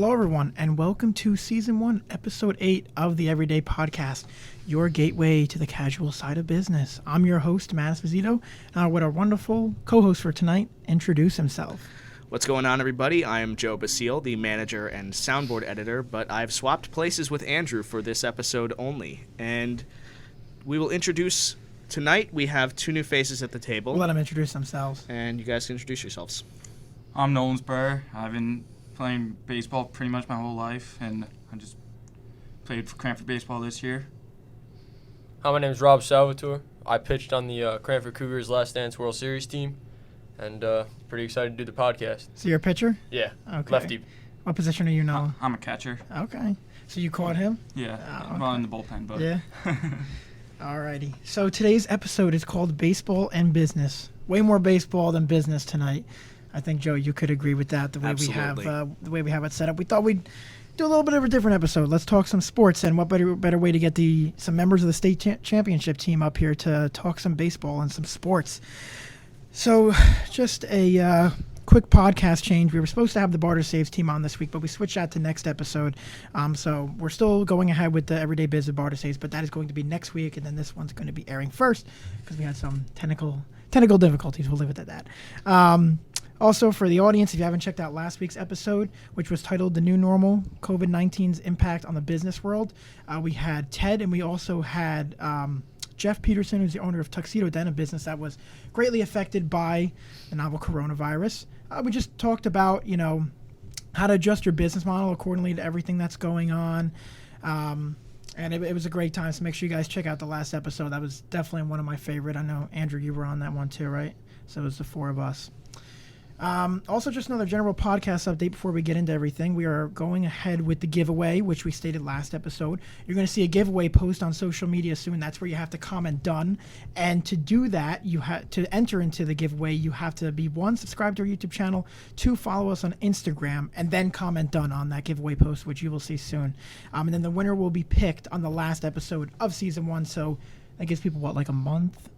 Hello, everyone, and welcome to Season 1, Episode 8 of the Everyday Podcast, your gateway to the casual side of business. I'm your host, Matt Esposito, and with our wonderful co-host for tonight, introduce himself. What's going on, everybody? I am Joe Basile, the manager and soundboard editor, but I've swapped places with Andrew for this episode only. And we will introduce, tonight we have two new faces at the table. We'll let them introduce themselves. And you guys can introduce yourselves. I'm Nolan Spurr. I've been playing baseball pretty much my whole life, and I just played for Cranford baseball this year. Hi, my name is Rob Salvatore. I pitched on the Cranford Cougars Last Dance World Series team, and pretty excited to do the podcast. So you're a pitcher? Yeah, Okay. lefty. What position are you now? I'm a catcher. Okay. So you caught him? Yeah, okay. well, in the bullpen, but Yeah. Alrighty. So today's episode is called Baseball and Business. Way more baseball than business tonight. I think, Joe, you could agree with that. The way we have it set up, we thought we'd do a little bit of a different episode. Let's talk some sports, and what better way to get some members of the state championship team up here to talk some baseball and some sports. So, just a quick podcast change. We were supposed to have the Barter Saves team on this week, but we switched that to next episode. So we're still going ahead with the Everyday Biz of Barter Saves, but that is going to be next week, and then this one's going to be airing first because we had some technical difficulties. We'll leave it at that. Also, for the audience, if you haven't checked out last week's episode, which was titled The New Normal, COVID-19's Impact on the Business World, we had Ted, and we also had Jeff Peterson, who's the owner of Tuxedo Den, a business that was greatly affected by the novel coronavirus. We just talked about, how to adjust your business model accordingly to everything that's going on. And it was a great time, so make sure you guys check out the last episode. That was definitely one of my favorite. I know, Andrew, you were on that one too, right? So it was the four of us. Also, just another general podcast update before we get into everything. We are going ahead with the giveaway, which we stated last episode. You're going to see a giveaway post on social media soon. That's where you have to comment done. And to do that, to enter into the giveaway, you have to be 1, subscribe to our YouTube channel, 2, follow us on Instagram, and then comment done on that giveaway post, which you will see soon. And then the winner will be picked on the last episode of Season 1. So that gives people, like a month?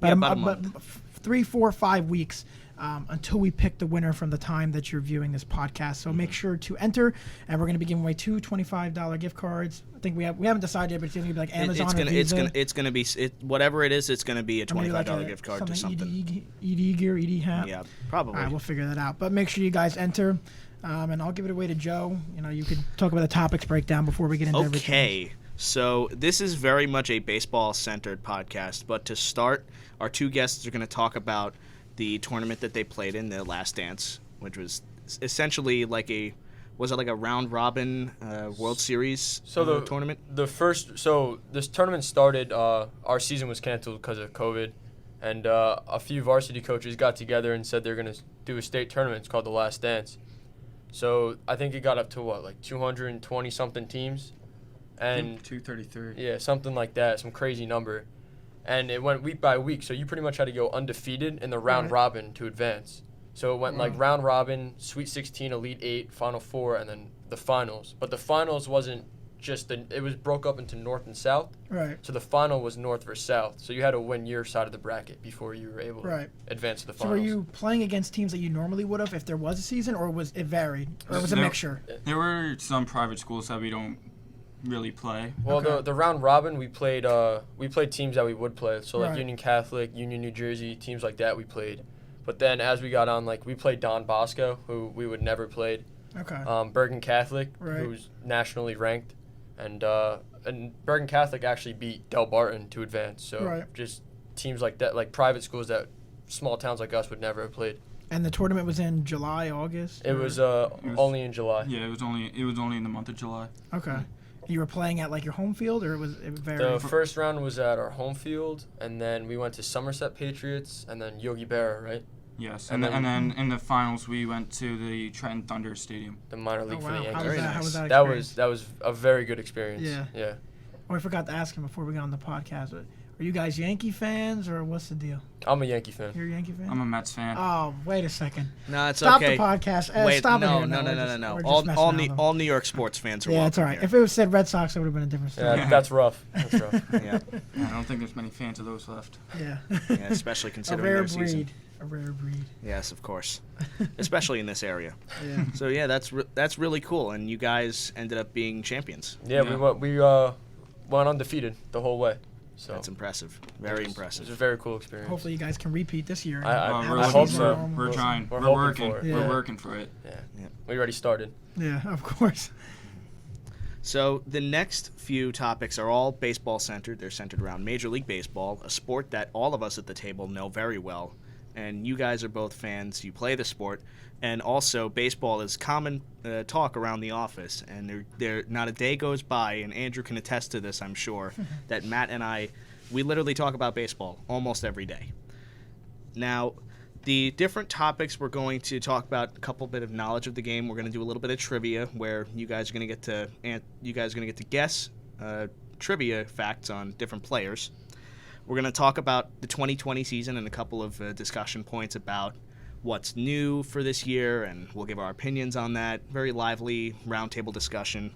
About a month. 3, 4, 5 weeks. Until we pick the winner from the time that you're viewing this podcast. So make sure to enter, and we're going to be giving away 2 $25 gift cards. I think we haven't decided yet, but it's going to be like Amazon or Visa. It's going to be whatever it is. It's going to be a $25 gift card to something. ED gear, ED hat. Yeah, probably. All right, we'll figure that out. But make sure you guys enter, and I'll give it away to Joe. You could talk about the topics breakdown before we get into everything. Okay. So this is very much a baseball-centered podcast, but to start, our two guests are going to talk about the tournament that they played in, the Last Dance, which was essentially like a round robin World Series tournament? So this tournament started, our season was canceled because of COVID, and a few varsity coaches got together and said they're going to do a state tournament. It's called the Last Dance. So I think it got up to 220-something teams? And 233. Yeah, something like that, some crazy number. And it went week by week, so you pretty much had to go undefeated in the round robin to advance. So it went like round robin, Sweet 16, Elite 8, Final 4, and then the finals. But the finals wasn't just it was broke up into North and South. Right. So the final was North versus South. So you had to win your side of the bracket before you were able to advance to the finals. So were you playing against teams that you normally would have if there was a season, or was it varied? Or was it a mixture? There were some private schools that we don't really play. Well, the round robin, we played teams that we would play. So like Union Catholic, Union New Jersey, teams like that we played. But then as we got on, we played Don Bosco, who we would never played. Okay. Bergen Catholic, who's nationally ranked, and Bergen Catholic actually beat Del Barton to advance. So just teams like that, like private schools that small towns like us would never have played. And the tournament was in July, August? It was only in July. Yeah, it was only in the month of July. Okay. You were playing at your home field, or was it varied? The first round was at our home field, and then we went to Somerset Patriots, and then Yogi Berra, right? Yes, and then in the finals we went to the Trenton Thunder Stadium. The minor league for the Yankees. How was that that was a very good experience. Yeah. Oh, I forgot to ask him before we got on the podcast. But are you guys Yankee fans, or what's the deal? I'm a Yankee fan. You're a Yankee fan? I'm a Mets fan. Oh, wait a second. No, it's Stop okay. Stop the podcast. Wait, stop no. it here. No. All New York sports fans are welcome. Yeah, it's all right. Here. If it was said Red Sox, it would have been a different story. Yeah, that's rough. Yeah. I don't think there's many fans of those left. Yeah. Especially considering their season. A rare breed. Yes, of course, especially in this area. Yeah. So yeah, that's really cool, and you guys ended up being champions. Yeah, we went undefeated the whole way. So That's impressive. Very It impressive. was a very cool experience. Hopefully you guys can repeat this year. I hope so. We're trying. We're We're hoping working. for it. Yeah. We're working for it. Yeah. Yeah. We already started. Yeah, of course. So the next few topics are all baseball centered. They're centered around Major League Baseball, a sport that all of us at the table know very well. And you guys are both fans. You play the sport. And also, baseball is common talk around the office. And there not a day goes by, and Andrew can attest to this, I'm sure, that Matt and I, we literally talk about baseball almost every day. Now, the different topics we're going to talk about a couple bit of knowledge of the game. We're going to do a little bit of trivia, where you guys are going to get to guess trivia facts on different players. We're going to talk about the 2020 season and a couple of discussion points about what's new for this year, and we'll give our opinions on that. Very lively roundtable discussion.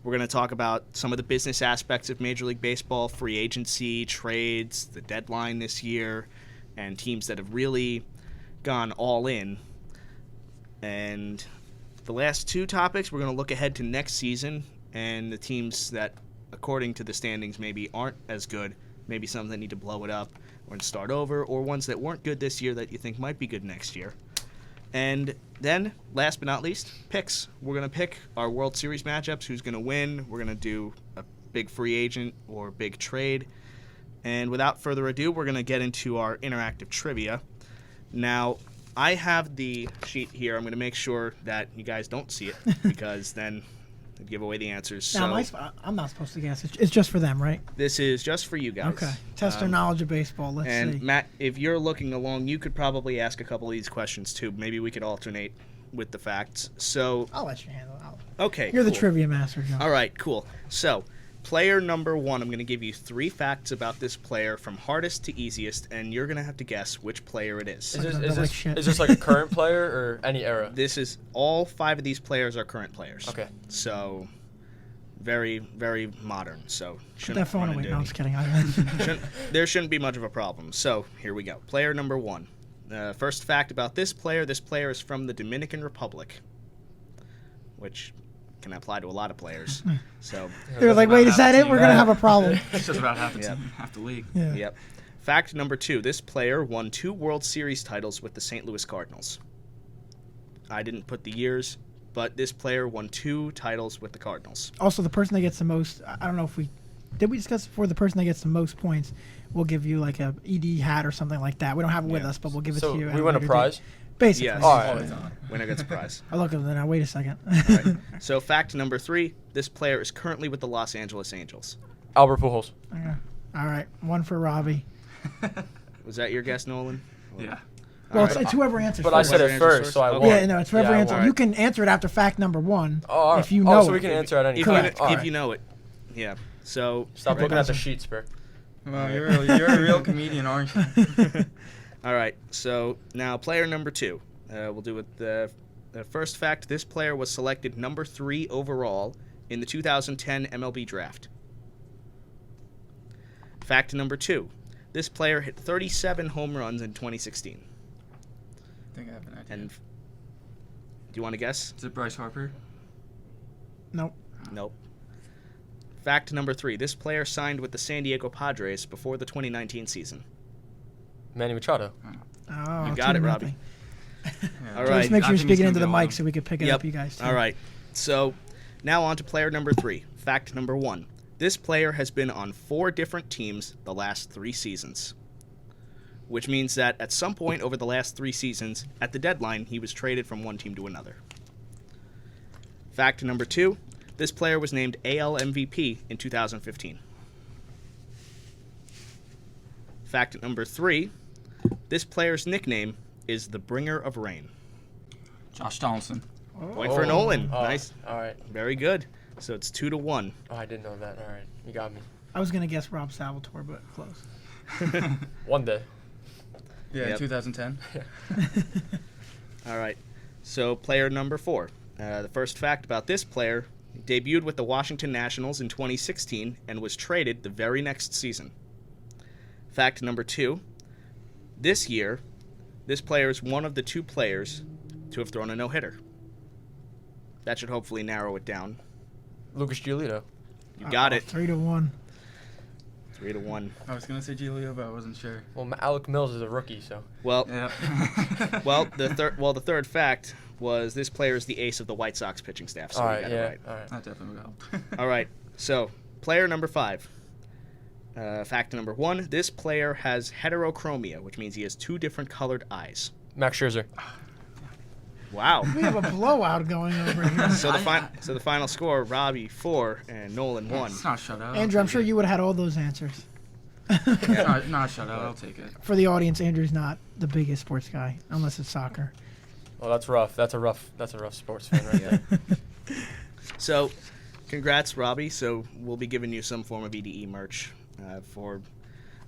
We're going to talk about some of the business aspects of Major League Baseball, free agency, trades, the deadline this year, and teams that have really gone all in. And the last two topics, we're going to look ahead to next season and the teams that, according to the standings, maybe aren't as good, maybe some that need to blow it up or start over, or ones that weren't good this year that you think might be good next year. And then, last but not least, picks. We're going to pick our World Series matchups, who's going to win. We're going to do a big free agent or big trade. And without further ado, we're going to get into our interactive trivia. Now, I have the sheet here. I'm going to make sure that you guys don't see it, because then I'd give away the answers. Now, I'm not supposed to guess. It's just for them, right? This is just for you guys. Okay. Test their knowledge of baseball. Let's and see. Matt, if you're looking along, you could probably ask a couple of these questions too. Maybe we could alternate with the facts. So I'll let you handle it. Okay. You're the cool. trivia master, John. All right, cool. So, player number 1, I'm going to give you 3 facts about this player from hardest to easiest, and you're going to have to guess which player it is. Is this like a current player or any era? This is all 5 of these players are current players. Okay. So, very, very modern. So, Put that phone away. No, I'm just kidding. there shouldn't be much of a problem. So, here we go. Player number 1. First fact about this player is from the Dominican Republic, which can apply to a lot of players. So they're like, wait, is that it? We're going to have a problem. It's just about half the league. Yeah. Yep. Fact number 2. This player won 2 World Series titles with the St. Louis Cardinals. I didn't put the years, but this player won 2 titles with the Cardinals. Also, the person that gets the most, I don't know if we discuss before, the person that gets the most points, we'll give you like a ED hat or something like that. We don't have it with us, but we'll give it to you. So we win a prize? Basically. Yes. All right. Winner gets a prize. I look at them now. Wait a second. All right. So fact number 3. This player is currently with the Los Angeles Angels. Albert Pujols. All right. One for Robbie. Was that your guess, Nolan? Yeah. Well, right. it's whoever answers But first. I said it first, so I Okay. won. Yeah, no, it's whoever I answers. won. You can answer it after fact number 1 Oh, if you know so it. we can answer at any If, time. you, All if right. you know it. Yeah. So Stop looking at the sheet, Spurr. Well, you're a real comedian, aren't you? All right. So now player number 2. We'll do it. The first fact: this player was selected number 3 overall in the 2010 MLB draft. Fact number 2: this player hit 37 home runs in 2016. I think I have an idea. And do you want to guess? Is it Bryce Harper? Nope. Nope. Fact number 3: this player signed with the San Diego Padres before the 2019 season. Manny Machado. Oh, You got it, 2-0. Robbie. Yeah. All Just right. make sure I you're think he's speaking gonna into be the one of mic them. so we can pick it up, you guys. Too. All right. So now on to player number 3. Fact number 1: this player has been on 4 different teams the last 3 seasons. Which means that at some point over the last 3 seasons, at the deadline, he was traded from one team to another. Fact number 2: this player was named AL MVP in 2015. Fact number 3: this player's nickname is the Bringer of Rain. Josh Donaldson. Point for Nolan. Oh, Nice. All right. Very good. So it's 2-1. Oh, I didn't know that. All right. You got me. I was going to guess Rob Salvatore, but close. One day. Yeah, Yep. 2010. All right. So player number 4. The first fact about this player: debuted with the Washington Nationals in 2016 and was traded the very next season. Fact number 2: this year, this player is one of the 2 players to have thrown a no-hitter. That should hopefully narrow it down. Lucas Giolito. You got it. 3-1. 3-1. I was gonna say Giolito, but I wasn't sure. Well, Alec Mills is a rookie, so. Well, Yeah. the third fact was this player is the ace of the White Sox pitching staff. So All you right, got yeah. it right. All right. That definitely would help. All right. So, player number 5. Fact number 1: this player has heterochromia, which means he has 2 different colored eyes. Max Scherzer. Wow. We have a blowout going over here. So the final score: Robbie 4 and Nolan 1. It's not a shutout. Andrew, I'm sure you would have had all those answers. It's not a shutout. I'll take it. For the audience, Andrew's not the biggest sports guy, unless it's soccer. Well, that's rough. That's a rough sports fan right there. So, congrats, Robbie. So we'll be giving you some form of EDE merch for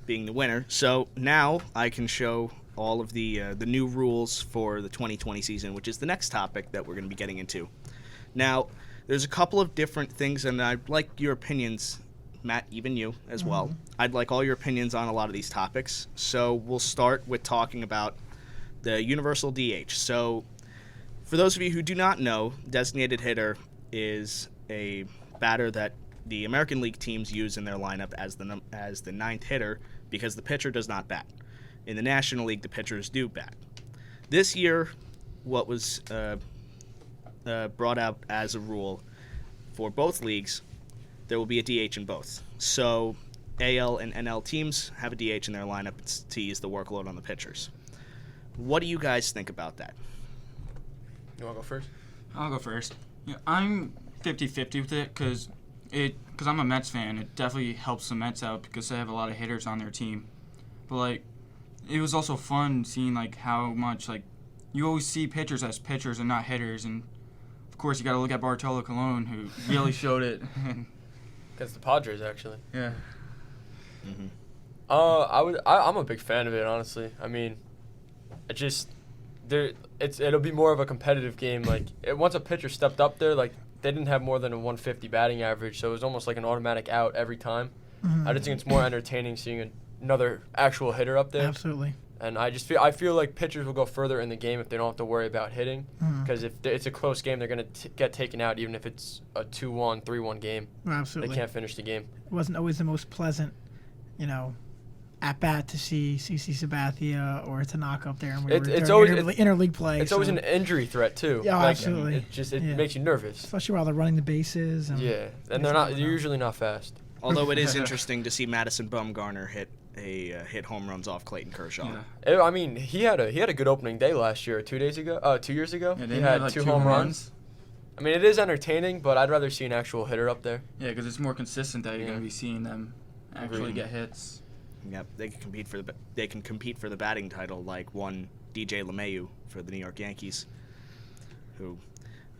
being the winner. So now I can show all of the new rules for the 2020 season, which is the next topic that we're going to be getting into. Now, there's a couple of different things, and I'd like your opinions, Matt, even you as well. I'd like all your opinions on a lot of these topics. So we'll start with talking about the universal DH. So for those of you who do not know, designated hitter is a batter that the American League teams use in their lineup as the ninth hitter because the pitcher does not bat. In the National League, the pitchers do bat. This year, what was brought out as a rule for both leagues, there will be a DH in both. So AL and NL teams have a DH in their lineup to ease the workload on the pitchers. What do you guys think about that? You want to go first? I'll go first. Yeah, I'm 50-50 with it because I'm a Mets fan. It definitely helps the Mets out because they have a lot of hitters on their team. But, like, it was also fun seeing, like, how much, like, you always see pitchers as pitchers and not hitters. And, of course, you got to look at Bartolo Colon, who really showed it. Against the Padres, actually. Yeah. Mm-hmm. I'm a big fan of it, honestly. I mean, it'll be more of a competitive game. Like, once a pitcher stepped up there, like, they didn't have more than a 150 batting average, so it was almost like an automatic out every time. Mm-hmm. I just think it's more entertaining seeing another actual hitter up there. Absolutely. And I feel like pitchers will go further in the game if they don't have to worry about hitting, because if it's a close game, they're going to get taken out even if it's a 2-1, 3-1 game. Absolutely. They can't finish the game. It wasn't always the most pleasant, at bat to see CC Sabathia or Tanaka up there, and It's always interleague play. It's always an injury threat too. Yeah, like, absolutely. It makes you nervous. Especially while they're running the bases. And they're usually not fast. Although it is interesting to see Madison Bumgarner hit home runs off Clayton Kershaw. Yeah. I mean, he had a good opening day last year, 2 years ago. Yeah, he had like 2 home runs. I mean, it is entertaining, but I'd rather see an actual hitter up there. Yeah, because it's more consistent that you're going to be seeing them actually get hits. Yep, they can compete for the batting title like one DJ LeMahieu for the New York Yankees, who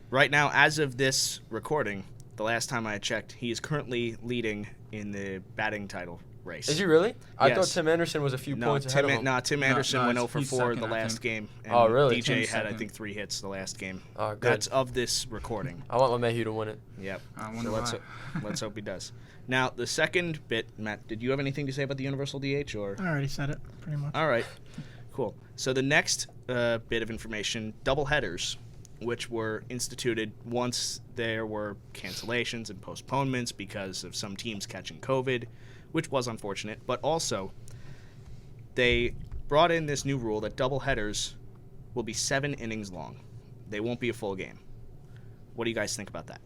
right now, as of this recording, the last time I checked, he is currently leading in the batting title race. Is he really? I Yes. thought Tim Anderson was a few points ahead of him. Tim Anderson went 0 for he's 4 second, the I last think. game. And Oh, really? DJ Tim's had, I second. think, 3 hits the last game. Oh, good. That's of this recording. I want LeMahieu to win it. Yep. I wonder So let's hope he does. Now, the second bit, Matt, did you have anything to say about the universal DH? Or I already said it, pretty much. all right, cool. So the next bit of information, doubleheaders, which were instituted once there were cancellations and postponements because of some teams catching COVID, which was unfortunate. But also, they brought in this new rule that doubleheaders will be 7 innings long. They won't be a full game. What do you guys think about that?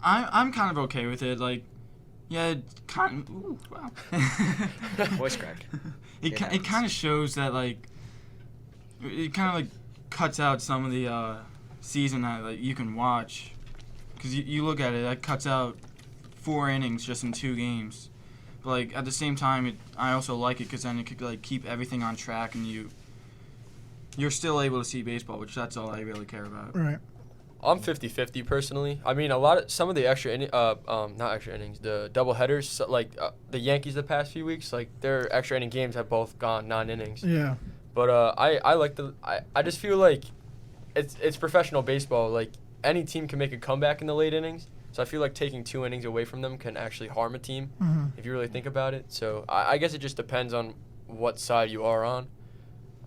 I'm kind of okay with it. Like, yeah, wow. Voice crack. It kind of shows that, like, it kind of, like, cuts out some of the season that, like, you can watch. Because you look at it, that cuts out 4 innings just in 2 games. But, like, at the same time, I also like it because then it could, like, keep everything on track and you're still able to see baseball, which that's all I really care about. Right. I'm 50-50 personally. I mean, some of the not extra innings, the doubleheaders, like the Yankees the past few weeks, like their extra inning games have both gone 9 innings. Yeah. But I just feel like it's professional baseball. Like any team can make a comeback in the late innings. So I feel like taking 2 innings away from them can actually harm a team if you really think about it. So I guess it just depends on what side you are on.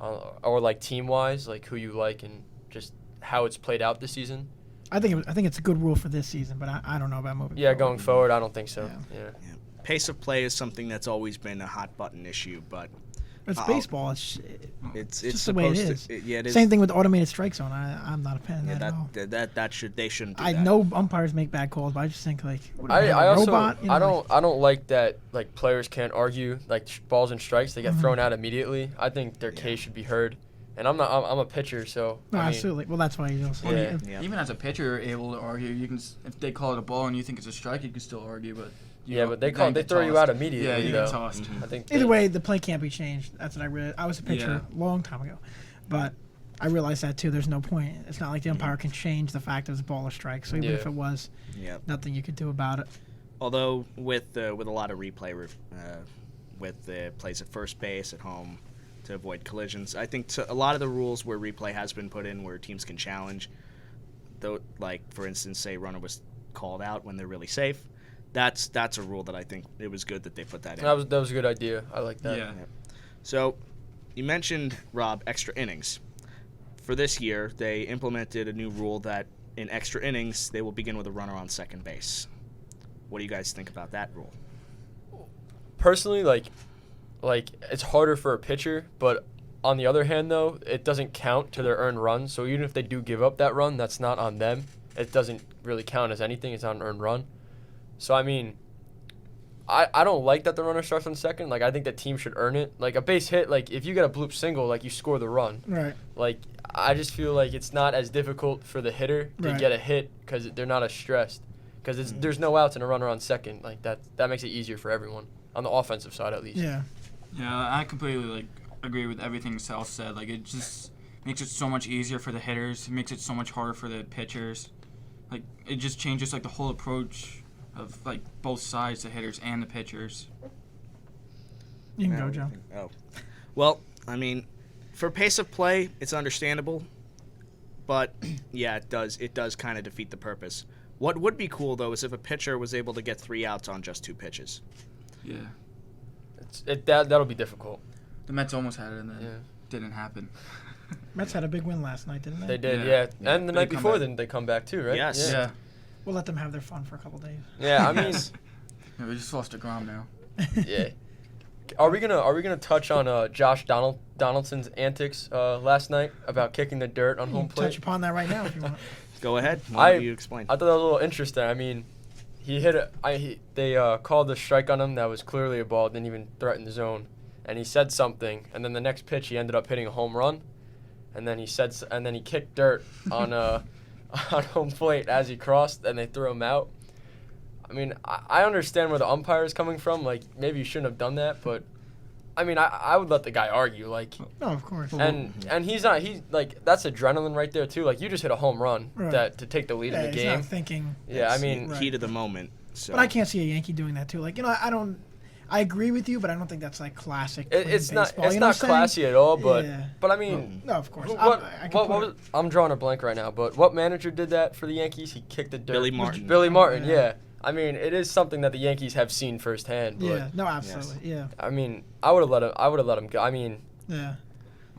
or like team-wise, like who you like and just how it's played out this season? I think it's a good rule for this season, but I don't know about moving. Yeah, going forward, I don't think so. Yeah. Pace of play is something that's always been a hot button issue, but it's baseball. It's just the way it is. It is. Same thing with the automated strike zone. I'm not a fan of that at all. They shouldn't do I that. know umpires make bad calls, but I just think like I robot, don't like that like players can't argue like balls and strikes. They get thrown out immediately. I think their case should be heard. And I'm a pitcher, so No, absolutely. Well, that's why you don't say. Yeah. Even as a pitcher, you're able to argue. You can, if they call it a ball and you think it's a strike, you can still argue. But they throw you out immediately. Yeah, you get tossed. I think Either way, the play can't be changed. That's what I was a pitcher a long time ago, but I realized that too. There's no point. It's not like the umpire can change the fact it was a ball or strike. So even if it was, nothing you could do about it. Although with a lot of replay, with the plays at first base at home, to avoid collisions. I think a lot of the rules where replay has been put in where teams can challenge, though, like for instance, say runner was called out when they're really safe. That's a rule that I think it was good that they put that in. That was a good idea. I like that. Yeah. So, you mentioned, Rob, extra innings. For this year, they implemented a new rule that in extra innings they will begin with a runner on second base. What do you guys think about that rule? Personally, like it's harder for a pitcher, but on the other hand, though, it doesn't count to their earned run. So even if they do give up that run, that's not on them. It doesn't really count as anything. It's not an earned run. So, I mean, I don't like that the runner starts on second. Like, I think the team should earn it. Like, a base hit, like, if you get a bloop single, like, you score the run. Right. Like, I just feel like it's not as difficult for the hitter to get a hit because they're not as stressed. Because there's no outs and a runner on second. Like, that makes it easier for everyone, on the offensive side at least. Yeah. Yeah, I completely agree with everything Sal said. Like, it just makes it so much easier for the hitters. It makes it so much harder for the pitchers. Like, it just changes like the whole approach of like both sides, the hitters and the pitchers. You can go, Joe. Well, I mean, for pace of play, it's understandable, but yeah, it does kind of defeat the purpose. What would be cool though is if a pitcher was able to get 3 outs on just 2 pitches. Yeah. That'll be difficult. The Mets almost had it, and then didn't happen. Mets had a big win last night, didn't they? They did, yeah. And the night before, didn't they come back too, right? Yes. Yeah. We'll let them have their fun for a couple days. Yeah, I mean, Yeah, we just lost DeGrom now. yeah. Are we gonna touch on Josh Donaldson's antics last night about kicking the dirt on home plate? Touch upon that right now if you want. Go ahead. Why don't you explain? I thought that was a little interesting. I mean, he hit they called a strike on him that was clearly a ball, didn't even threaten the zone, and he said something, and then the next pitch he ended up hitting a home run, and then he kicked dirt on on home plate as he crossed, and they threw him out. I mean, I understand where the umpire is coming from. Like, maybe you shouldn't have done that, but I mean, I would let the guy argue. Like, no, of course. And he's like, that's adrenaline right there too. Like, you just hit a home run to take the lead in the he's game. Not thinking. Yeah, I mean, heat of the moment. So. But I can't see a Yankee doing that too. Like, I agree with you, but I don't think that's like classic. It's not baseball. not classy at all. But yeah. But I mean, no, of course. I'm drawing a blank right now. But what manager did that for the Yankees? He kicked the dirt. Billy Martin. Billy Martin. Yeah. I mean, it is something that the Yankees have seen firsthand. But yeah. No, absolutely. Yes. Yeah. I mean, I would have let him go. I mean, yeah.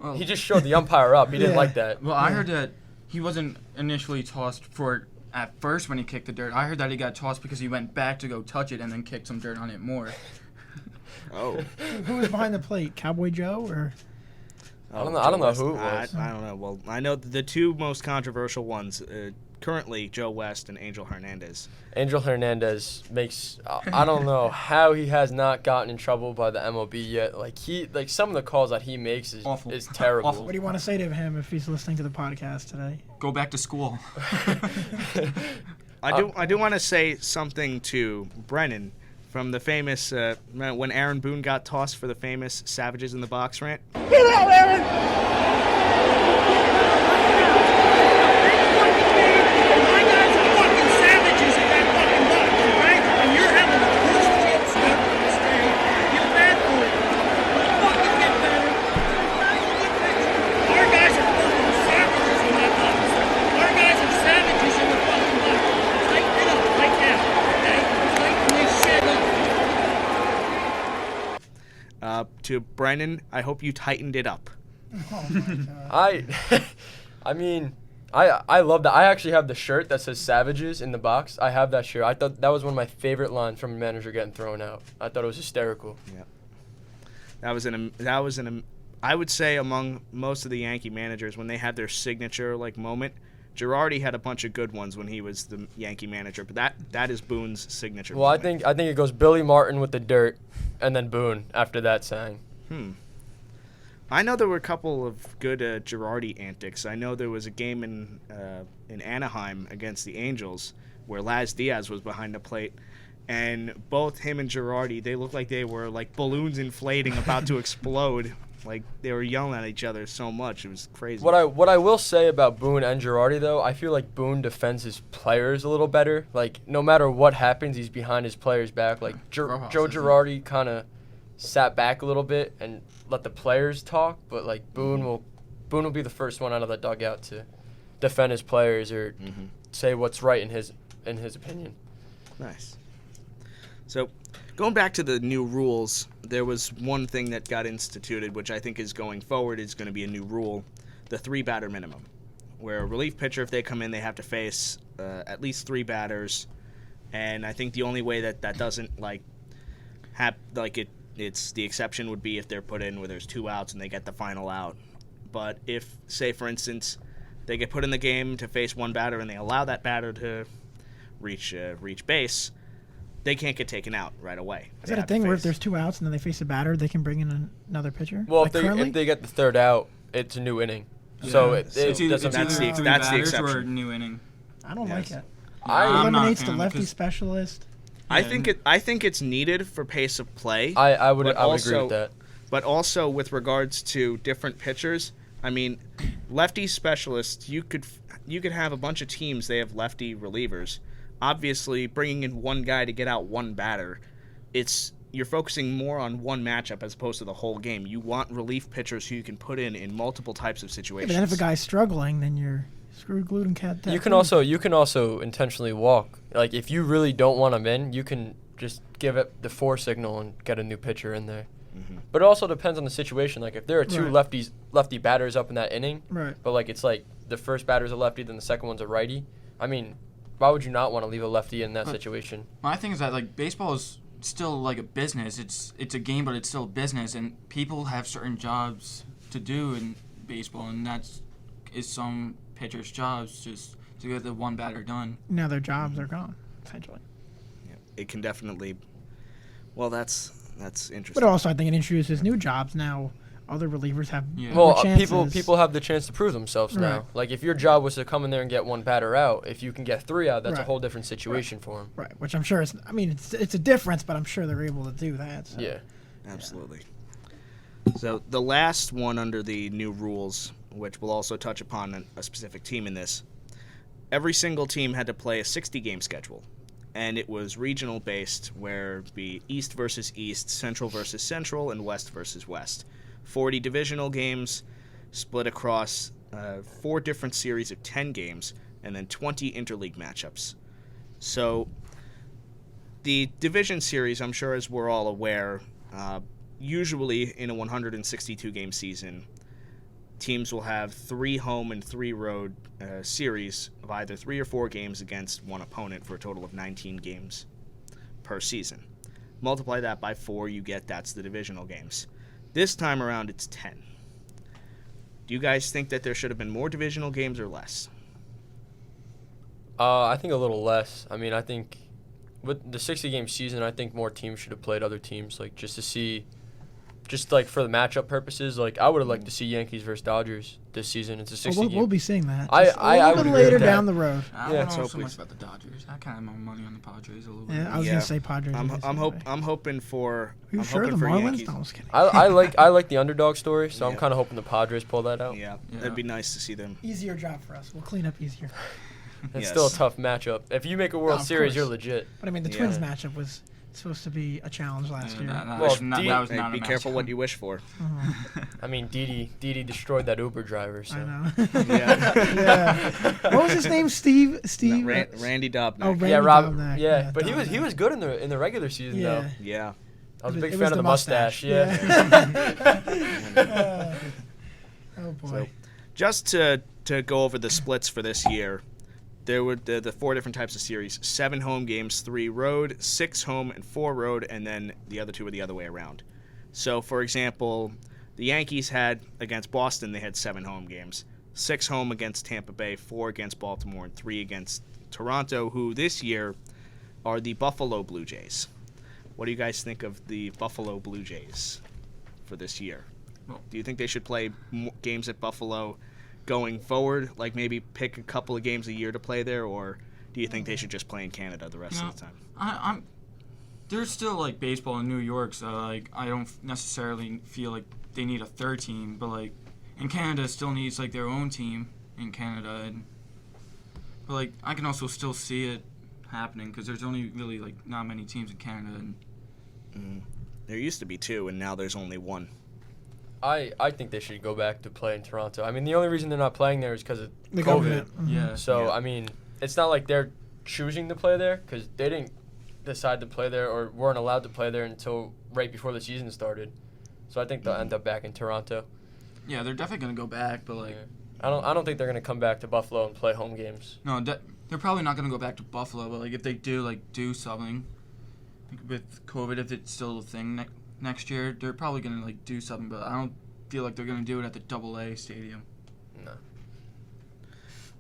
Well, he just showed the umpire up. He didn't like that. Well, I heard that he wasn't initially tossed for it at first when he kicked the dirt. I heard that he got tossed because he went back to go touch it and then kicked some dirt on it more. Oh. Who was behind the plate? Cowboy Joe or? I don't know who it was. I don't know. Well, I know the two most controversial ones currently, Joe West and Angel Hernandez. Angel Hernandez makes I don't know how he has not gotten in trouble by the MLB yet. Like some of the calls that he makes is Awful. is terrible. Awful. What do you want to say to him if he's listening to the podcast today? Go back to school. I do want to say something to Brennan from the famous when Aaron Boone got tossed for the famous Savages in the Box rant. Get out, Aaron! To Brennan, I hope you tightened it up. Oh my God. I mean, I love that. I actually have the shirt that says Savages in the box. I have that shirt. I thought that was one of my favorite lines from a manager getting thrown out. I thought it was hysterical. Yeah. I would say among most of the Yankee managers, when they had their signature moment, Girardi had a bunch of good ones when he was the Yankee manager, but that is Boone's signature. Well, moment. I think it goes Billy Martin with the dirt, and then Boone after that saying. I know there were a couple of good Girardi antics. I know there was a game in Anaheim against the Angels where Laz Diaz was behind the plate, and both him and Girardi, they looked like they were like balloons inflating about to explode. Like they were yelling at each other so much, it was crazy. What I will say about Boone and Girardi though, I feel like Boone defends his players a little better. Like no matter what happens, he's behind his players' back. Like Joe Girardi kind of sat back a little bit and let the players talk, but like Boone will be the first one out of the dugout to defend his players or say what's right in his opinion. Nice. So, going back to the new rules, there was one thing that got instituted, which I think is going forward is going to be a new rule, the 3-batter minimum, where a relief pitcher, if they come in, they have to face at least 3 batters, and I think the only way that doesn't it's the exception would be if they're put in where there's 2 outs and they get the final out. But if, say, for instance, they get put in the game to face 1 batter and they allow that batter to reach base, they can't get taken out right away. Is that a thing where if there's 2 outs and then they face a batter, they can bring in another pitcher? Well, like if they get the 3rd out, it's a new inning. Yeah. So it's either that's the 3 batters exception. or a new inning. I don't like it. I'm not Eliminates a the fan lefty because- specialist. I think it's needed for pace of play. I would agree also- with that. But also with regards to different pitchers, I mean, lefty specialists, you could have a bunch of teams, they have lefty relievers. Obviously, bringing in 1 guy to get out 1 batter, you're focusing more on one matchup as opposed to the whole game. You want relief pitchers who you can put in multiple types of Yeah, situations. but then if a guy's struggling, then you're screwed, glued, and cat. You can also intentionally walk. Like if you really don't want him in, you can just give it the 4 signal and get a new pitcher in there. But it also depends on the situation. Like if there are 2 lefty batters up in that inning, Right. but like it's like the first batter's a lefty, then the second one's a righty. I mean, why would you not want to leave a lefty in that situation? My thing is that like baseball is still like a business. It's a game, but it's still a business, and people have certain jobs to do in baseball, and is some pitchers' jobs just to get the 1 batter done. Now their jobs are gone, essentially. Yeah, it can definitely. Well, that's interesting. But also, I think it introduces new jobs now. Other relievers have Yeah. more Well, chances. people have the chance to prove themselves now. Right. Like if your job was to come in there and get 1 batter out, if you can get 3 out, that's a Right. whole different situation for them. Right, which I'm sure is. I mean, it's a difference, but I'm sure they're able to do that. So. Yeah. Absolutely. So the last one under the new rules, which will also touch upon a specific team in this, every single team had to play a 60-game schedule, and it was regional based, where it'd be East versus East, Central versus Central, and West versus West. 40 divisional games split across 4 different series of 10 games, and then 20 interleague matchups. So the division series, I'm sure as we're all aware, usually in a 162-game season, teams will have 3 home and 3 road series of either 3 or 4 games against one opponent for a total of 19 games per season. Multiply that by 4, that's the divisional games. This time around, it's 10. Do you guys think that there should have been more divisional games or less? I think a little less. I mean, I think with the 60-game season, I think more teams should have played other teams, like just to see, just like for the matchup purposes. Like I would have liked to see Yankees versus Dodgers this season. It's a 60 game. We'll be seeing that. I Just would a little agree bit later with that. down the road. I Yeah, don't know so so please. much about the Dodgers. I kind of have my money on the Padres a little bit. Yeah, I was Yeah. gonna say Padres. I'm hoping for. Are you I'm sure hoping the for Marlins? Yankees. No, I was kidding. I like the underdog story, so I'm Yeah. kind of hoping the Padres pull that out. Yeah, Yeah. it'd be nice to see them. Easier job for us. We'll clean up easier. It's Yes. still a tough matchup. If you make a World of Series, course. you're legit. But I mean, the Yeah. Twins matchup was supposed to be a challenge last year. That Well, was not Hey, a be match. careful what you wish for. I mean, Didi destroyed that Uber driver. So. I know. Yeah. Yeah. What was his name? Steve. No, Randy Dobnak. Oh, Randy Yeah, Rob. Dobnak. Yeah, but he Dobnak. was good in the regular season Yeah. though. Yeah. I was a big It fan of the mustache. Yeah. Oh boy. So, just to go over the splits for this year, there were the 4 different types of series: 7 home games, 3 road, 6 home, and 4 road, and then the other 2 were the other way around. So, for example, the Yankees had against Boston, they had 7 home games, 6 home against Tampa Bay, 4 against Baltimore, and 3 against Toronto, who this year are the Buffalo Blue Jays. What do you guys think of the Buffalo Blue Jays for this year? Do you think they should play games at Buffalo going forward, like maybe pick a couple of games a year to play there, or do you think they should just play in Canada the rest of the time? There's still like baseball in New York, so like I don't necessarily feel like they need a third team, but like in Canada still needs like their own team in Canada, but like I can also still see it happening because there's only really like not many teams in Canada. And there used to be 2, and now there's only 1. I think they should go back to play in Toronto. I mean, the only reason they're not playing there is because of The COVID. government. yeah, So, I mean, it's not like they're choosing to play there because they didn't decide to play there or weren't allowed to play there until right before the season started. So I think they'll end up back in Toronto. yeah, they're definitely gonna go back, but like I don't think they're going to come back to Buffalo and play home games. no, they're probably not gonna go back to Buffalo. But like if they do something like, with COVID, if it's still a thing next year, they're probably gonna like do something. But I don't feel like they're gonna do it at the AA stadium. No.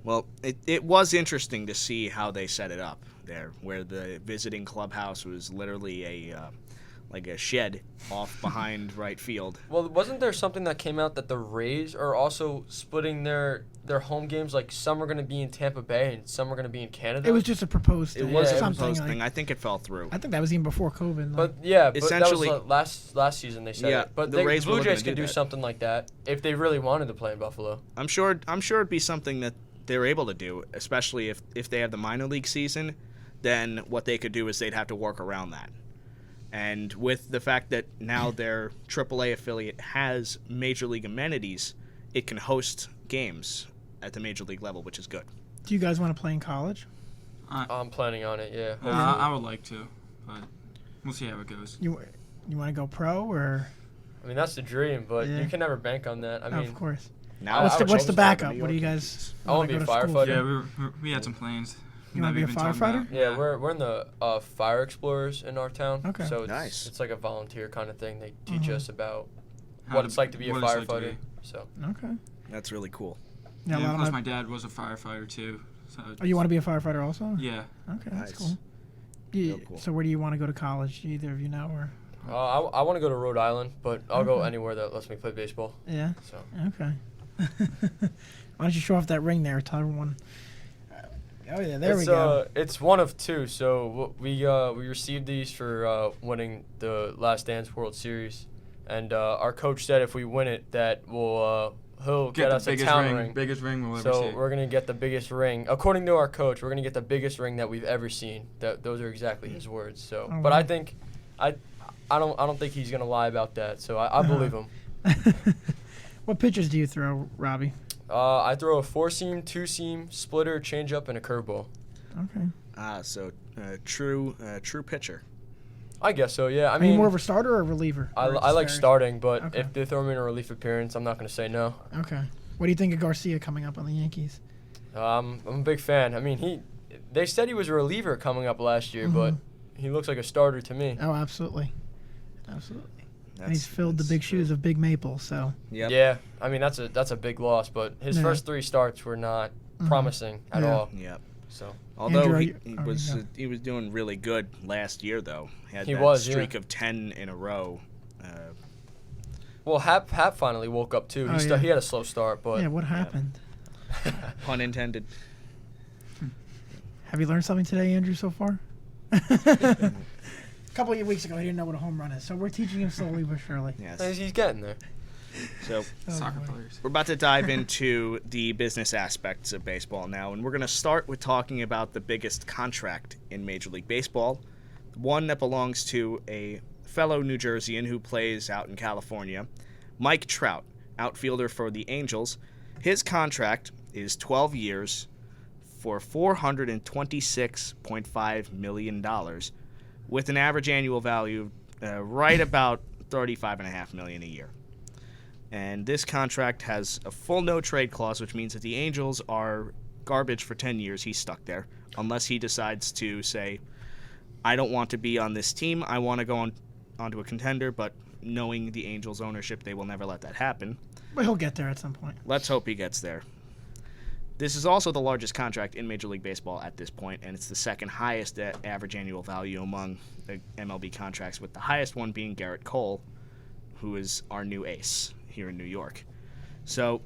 Well, it was interesting to see how they set it up there, where the visiting clubhouse was literally a shed off behind right field. Well, wasn't there something that came out that the Rays are also splitting their home games? Like some are going to be in Tampa Bay and some are going to be in Canada. It was just a proposed It thing. was a something proposed like- thing. I think it fell through. I think that was even before COVID. But yeah, but Essentially- that was last season they said Yeah, it. But the Rays were Blue looking Jays to could do do that. something like that if they really wanted to play in Buffalo. I'm sure it'd be something that they're able to do, especially if they have the minor league season. Then what they could do is they'd have to work around that. And with the fact that now their AAA affiliate has major league amenities, it can host games at the major league level, which is good. Do you guys want to play in college? I'm planning on it, yeah. I would like to, but we'll see how it goes. You want to go pro or? I mean, that's the dream, but Yeah. you can never bank on that. I mean, Of course. Now, What's I the would what's the hope so. backup? New What do you York guys? I wanna be a go to school firefighter. for? Yeah, we had some plans. You wanna that be a we've been talking firefighter? about. yeah, we're in the fire explorers in our town. Okay. So Nice. it's like a volunteer kind of thing. They teach Mhm. us about How what it's like to be a what it's like to firefighter. be. So Okay. that's really cool. Yeah, a Yeah, lot of plus my- my dad was a firefighter too. So Oh, you want to be a firefighter also? yeah, Okay, that's Nice. cool. Yeah. Real cool. So where do you want to go to college? Either of you know, or? I want to go to Rhode Island, but I'll go Okay. anywhere that lets me play baseball. Yeah. So Okay. Why don't you show off that ring there? Tell everyone. Oh yeah, there we go. It's one of 2. So we received these for winning the Last Dance World Series, and our coach said if we win it, that he'll get us a town ring. biggest ring we'll ever So see. we're gonna get the biggest ring. According to our coach, we're gonna get the biggest ring that we've ever seen. Those are exactly his words. So, Oh, but wow. I think, I don't think he's gonna lie about that. So I believe him. What pitches do you throw, Robbie? I throw a 4-seam, 2-seam, splitter, changeup, and a curveball. Okay. So true pitcher. I guess so. Yeah. I Are you mean, more of a starter or a reliever? I Or it like varies? starting, but Okay. if they throw me in a relief appearance, I'm not gonna say no. Okay. What do you think of Garcia coming up on the Yankees? I'm a big fan. I mean, they said he was a reliever coming up last year, but he looks like a starter to me. Oh, absolutely. Absolutely. And That's- he's filled the that's big true. shoes of Big Maple, so. Yep. Yeah, I mean that's a big loss, but his Yeah. first 3 starts were not promising at Yeah. all. Yep. So Although Andrew, he was doing really good last year, though. Had He that was, yeah. streak of 10 in a row. well, Hap finally woke up too. Oh, yeah. He had a slow start, but Yeah, what happened? Pun intended. Have you learned something today, Andrew, so far? A couple of weeks ago, he didn't know what a home run is, so we're teaching him slowly but surely. Yes. he's getting there. So Oh, Soccer boy. players. we're about to dive into the business aspects of baseball now, and we're going to start with talking about the biggest contract in Major League Baseball, one that belongs to a fellow New Jerseyan who plays out in California, Mike Trout, outfielder for the Angels. His contract is 12 years for $426.5 million, with an average annual value right about $35.5 million a year. And this contract has a full no-trade clause, which means that the Angels are garbage for 10 years. He's stuck there unless he decides to say, I don't want to be on this team. I want to go onto a contender, but knowing the Angels' ownership, they will never let that happen. But he'll get there at some point. Let's hope he gets there. This is also the largest contract in Major League Baseball at this point, and it's the second highest average annual value among the MLB contracts, with the highest one being Garrett Cole, who is our new ace here in New York. So,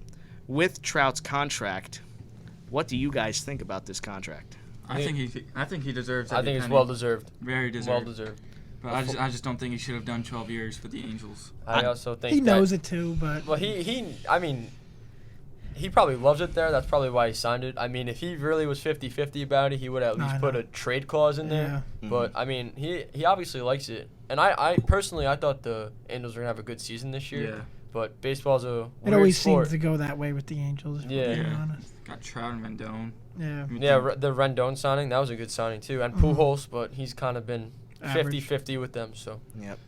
with Trout's contract, what do you guys think about this contract? I think he deserves it. I think it's well deserved. Very deserved. Well deserved. But I just don't think he should have done 12 years for the Angels. I also think he knows it too, but well, I mean, he probably loves it there. That's probably why he signed it. I mean, if he really was 50-50 about it, he would at least put a trade clause in there. Yeah. But I mean, he obviously likes it. And I personally, I thought the Angels were gonna have a good season this year. Yeah. But baseball's a it weird always sport. seems to go that way with the Angels. If we're being honest. Got Trout and Rendon. Yeah. Yeah, the Rendon signing, that was a good signing too. And Pujols, but he's kind of been Average. 50-50 with them. So. Yep.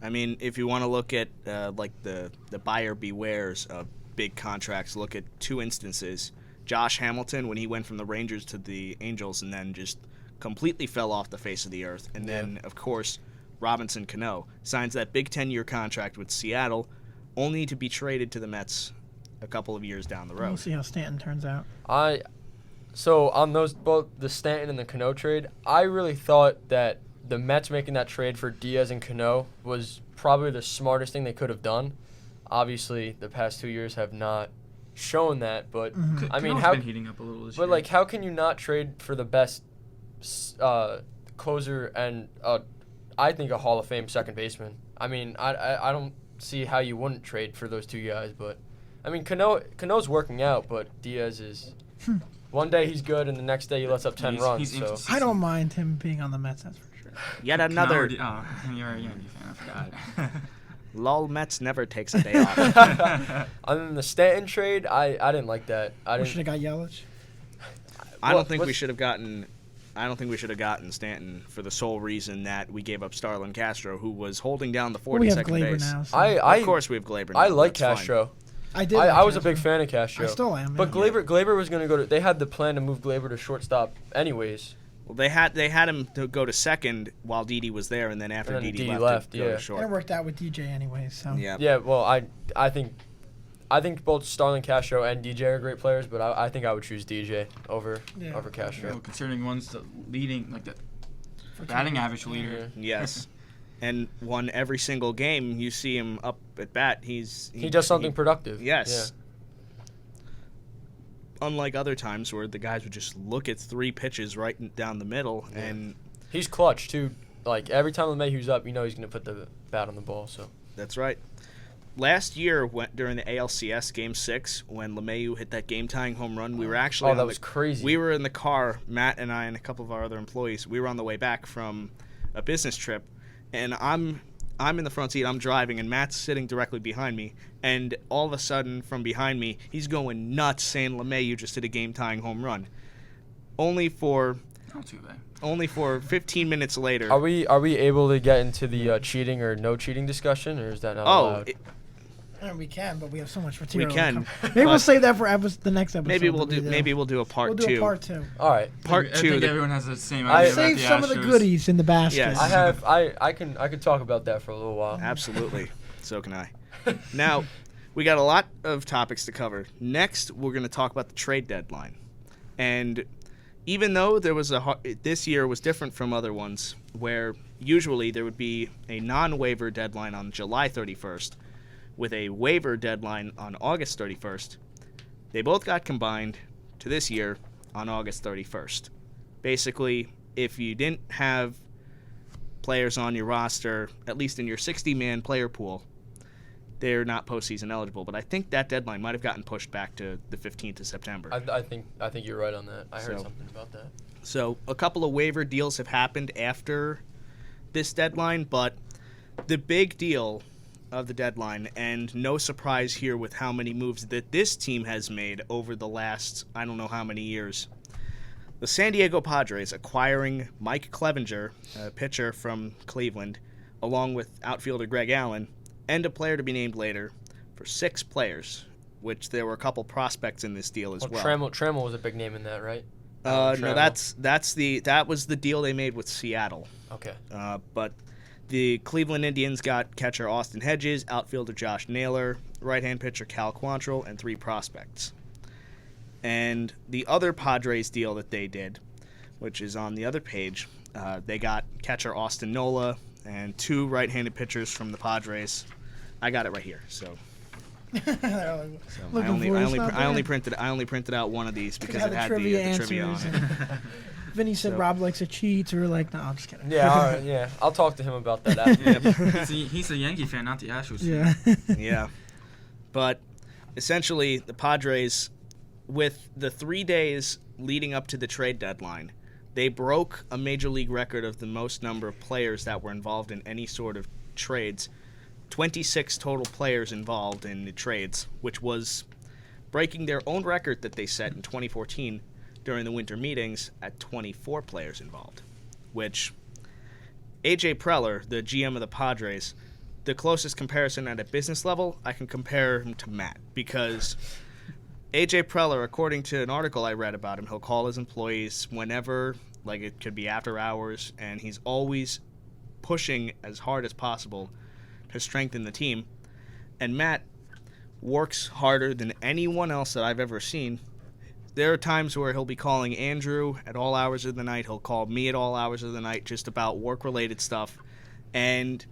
I mean, if you want to look at like the buyer bewares of big contracts, look at two instances. Josh Hamilton, when he went from the Rangers to the Angels and then just completely fell off the face of the earth. And then, of course, Robinson Cano signs that big 10-year contract with Seattle, only to be traded to the Mets a couple of years down the road. We'll see how Stanton turns out. So on those, both the Stanton and the Cano trade, I really thought that the Mets making that trade for Diaz and Cano was probably the smartest thing they could have done. Obviously, the past 2 years have not shown that, but I mean, Cano's been heating up a little this year. like, how can you not trade for the best closer and I think a Hall of Fame second baseman? I mean, I don't see how you wouldn't trade for those two guys, but I mean, Cano's working out, but Diaz is. One day he's good, and the next day he lets up 10 runs. So I don't mind him being on the Mets, that's for sure. Yet another. You're a Yankee fan, I forgot. Lol, Mets never takes a day off. Other than the Stanton trade, I didn't like that. We should have got Yelich. I don't think we should have gotten Stanton for the sole reason that we gave up Starlin Castro, who was holding down the 42nd We have Glaber base. now. So. Of course, we have Glaber now. I like That's Castro. fine. I did. I was a big fan of Castro. I still am. But yeah. Glaber was going to go to. They had the plan to move Glaber to shortstop, anyways. Well, they had him to go to second while Didi was there, and then after Didi left, to go to short. And it worked out with DJ anyway. So Yeah. Yeah. Well, I think both Starlin Castro and DJ are great players, but I think I would choose DJ over Castro. Well, considering one's the leading, like the batting average leader. Yes. And won every single game. You see him up at bat. He does something productive. Yes. Unlike other times where the guys would just look at 3 pitches right down the middle, and he's clutch too. Like every time LeMahieu's up, you know he's going to put the bat on the ball. So that's right. Last year, during the ALCS Game 6, when LeMahieu hit that game-tying home run, we were actually that was crazy. We were in the car, Matt and I and a couple of our other employees. We were on the way back from a business trip, and I'm in the front seat. I'm driving, and Matt's sitting directly behind me. And all of a sudden, from behind me, he's going nuts, saying LeMahieu just hit a game-tying home run. Only for 15 minutes later. Are we able to get into the cheating or no cheating discussion, or is that not allowed? We can, but we have so much material. We can. Maybe we'll save that for the next episode. Maybe we'll do a part 2. We'll do a part 2. All right. Part 2. I think everyone has the same idea. Save some of the goodies in the basket. Yes. I could talk about that for a little while. Absolutely. So can I. Now, we got a lot of topics to cover. Next, we're going to talk about the trade deadline. And even though this year was different from other ones, where usually there would be a non-waiver deadline on July 31st, with a waiver deadline on August 31st, they both got combined to this year on August 31st. Basically, if you didn't have players on your roster, at least in your 60-man player pool, they're not postseason eligible. But I think that deadline might have gotten pushed back to the 15th of September. I think you're right on that. I heard something about that. So a couple of waiver deals have happened after this deadline, but the big deal of the deadline, and no surprise here with how many moves that this team has made over the last I don't know how many years. The San Diego Padres acquiring Mike Clevinger, a pitcher from Cleveland, along with outfielder Greg Allen, and a player to be named later, for 6 players, which there were a couple prospects in this deal as well. Trammell was a big name in that, right? No, that was the deal they made with Seattle. Okay. But the Cleveland Indians got catcher Austin Hedges, outfielder Josh Naylor, right-hand pitcher Cal Quantrill, and 3 prospects. And the other Padres deal that they did, which is on the other page, they got catcher Austin Nola and 2 right-handed pitchers from the Padres. I got it right here, so I only printed out one of these because it had the trivia on it. Vinny said Rob likes to cheat, or like, no, I'm just kidding. Yeah, all right, yeah. I'll talk to him about that after. He's a Yankee fan, not the Astros. Yeah. Yeah. But essentially, the Padres, with the 3 days leading up to the trade deadline, they broke a major league record of the most number of players that were involved in any sort of trades. 26 total players involved in the trades, which was breaking their own record that they set in 2014 during the winter meetings at 24 players involved, which A.J. Preller, the GM of the Padres, the closest comparison at a business level, I can compare him to Matt, because A.J. Preller, according to an article I read about him, he'll call his employees whenever, like it could be after hours, and he's always pushing as hard as possible to strengthen the team. And Matt works harder than anyone else that I've ever seen. There are times where he'll be calling Andrew at all hours of the night. He'll call me at all hours of the night just about work-related stuff. And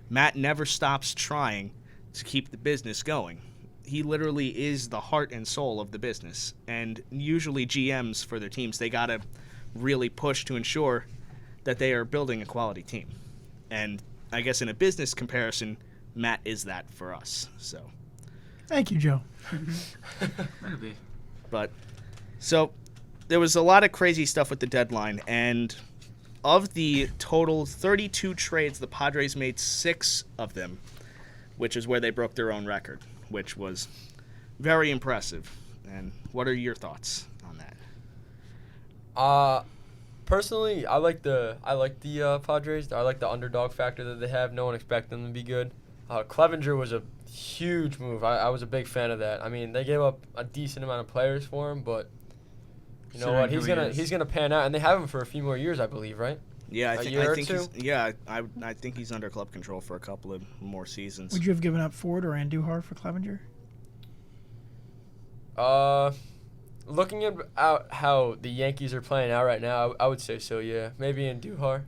Matt never stops trying to keep the business going. He literally is the heart and soul of the business. And usually GMs for their teams, they got to really push to ensure that they are building a quality team. And I guess in a business comparison, Matt is that for us. So, thank you, Joe. Maybe. But so there was a lot of crazy stuff with the deadline, and of the total 32 trades, the Padres made 6 of them, which is where they broke their own record, which was very impressive. And what are your thoughts on that? Personally, I like the Padres. I like the underdog factor that they have. No one expected them to be good. Clevenger was a huge move. I was a big fan of that. I mean, they gave up a decent amount of players for him, but you know what? He's gonna pan out, and they have him for a few more years, I believe, right? Yeah, I think he's under club control for a couple of more seasons. Would you have given up Ford or Andujar for Clevenger? Looking at how the Yankees are playing out right now, I would say so. Yeah, maybe Andujar.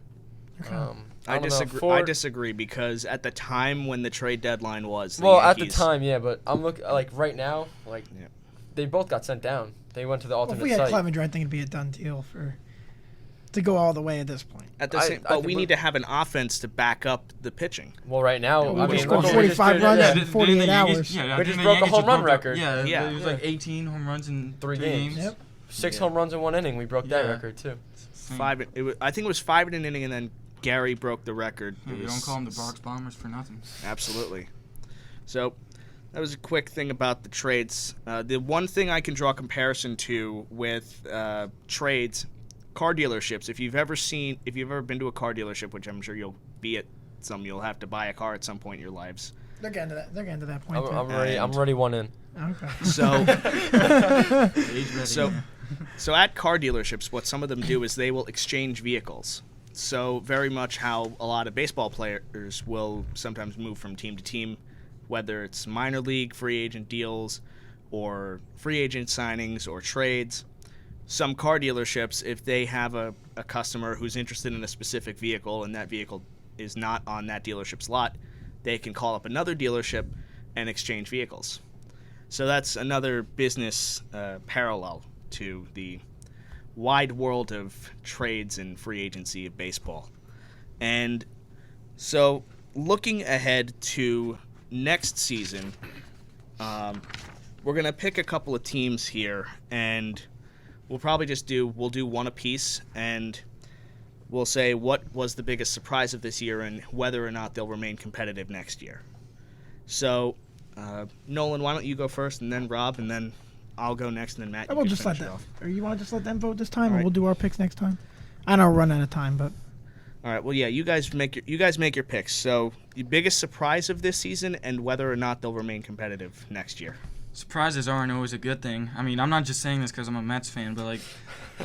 Okay. I disagree because at the time when the trade deadline was, at the time, yeah, but I'm looking like right now, they both got sent down. They went to the alternate site. If we had Clevenger, I think it'd be a done deal to go all the way at this point. But we need to have an offense to back up the pitching. Well, right now, we scored 45 runs in 48 hours. Yeah, we just broke a home run record. Yeah, it was like 18 home runs in 3 games. Yep. 6 home runs in 1 inning. We broke that record too. I think it was 5 in an inning, and then Gary broke the record. Yeah, you don't call them the Bronx Bombers for nothing. Absolutely. So that was a quick thing about the trades. The one thing I can draw comparison to with trades, car dealerships. If you've ever been to a car dealership, which I'm sure you'll be at some, you'll have to buy a car at some point in your lives. They're getting to that point. I'm ready. 1 in. Okay. So at car dealerships, what some of them do is they will exchange vehicles. So very much how a lot of baseball players will sometimes move from team to team, whether it's minor league free agent deals or free agent signings or trades. Some car dealerships, if they have a customer who's interested in a specific vehicle and that vehicle is not on that dealership's lot, they can call up another dealership and exchange vehicles. So that's another business parallel to the wide world of trades and free agency of baseball. And so looking ahead to next season, we're going to pick a couple of teams here, and we'll probably we'll do one apiece, and we'll say what was the biggest surprise of this year and whether or not they'll remain competitive next year. So, Nolan, why don't you go first, and then Rob, and then I'll go next, and then Matt. We'll just let them. Or you want to just let them vote this time, All right. Or we'll do our picks next time? I know we're running out of time, but. All right. Well, yeah. You guys make your picks. So, the biggest surprise of this season, and whether or not they'll remain competitive next year. Surprises aren't always a good thing. I mean, I'm not just saying this because I'm a Mets fan, but like,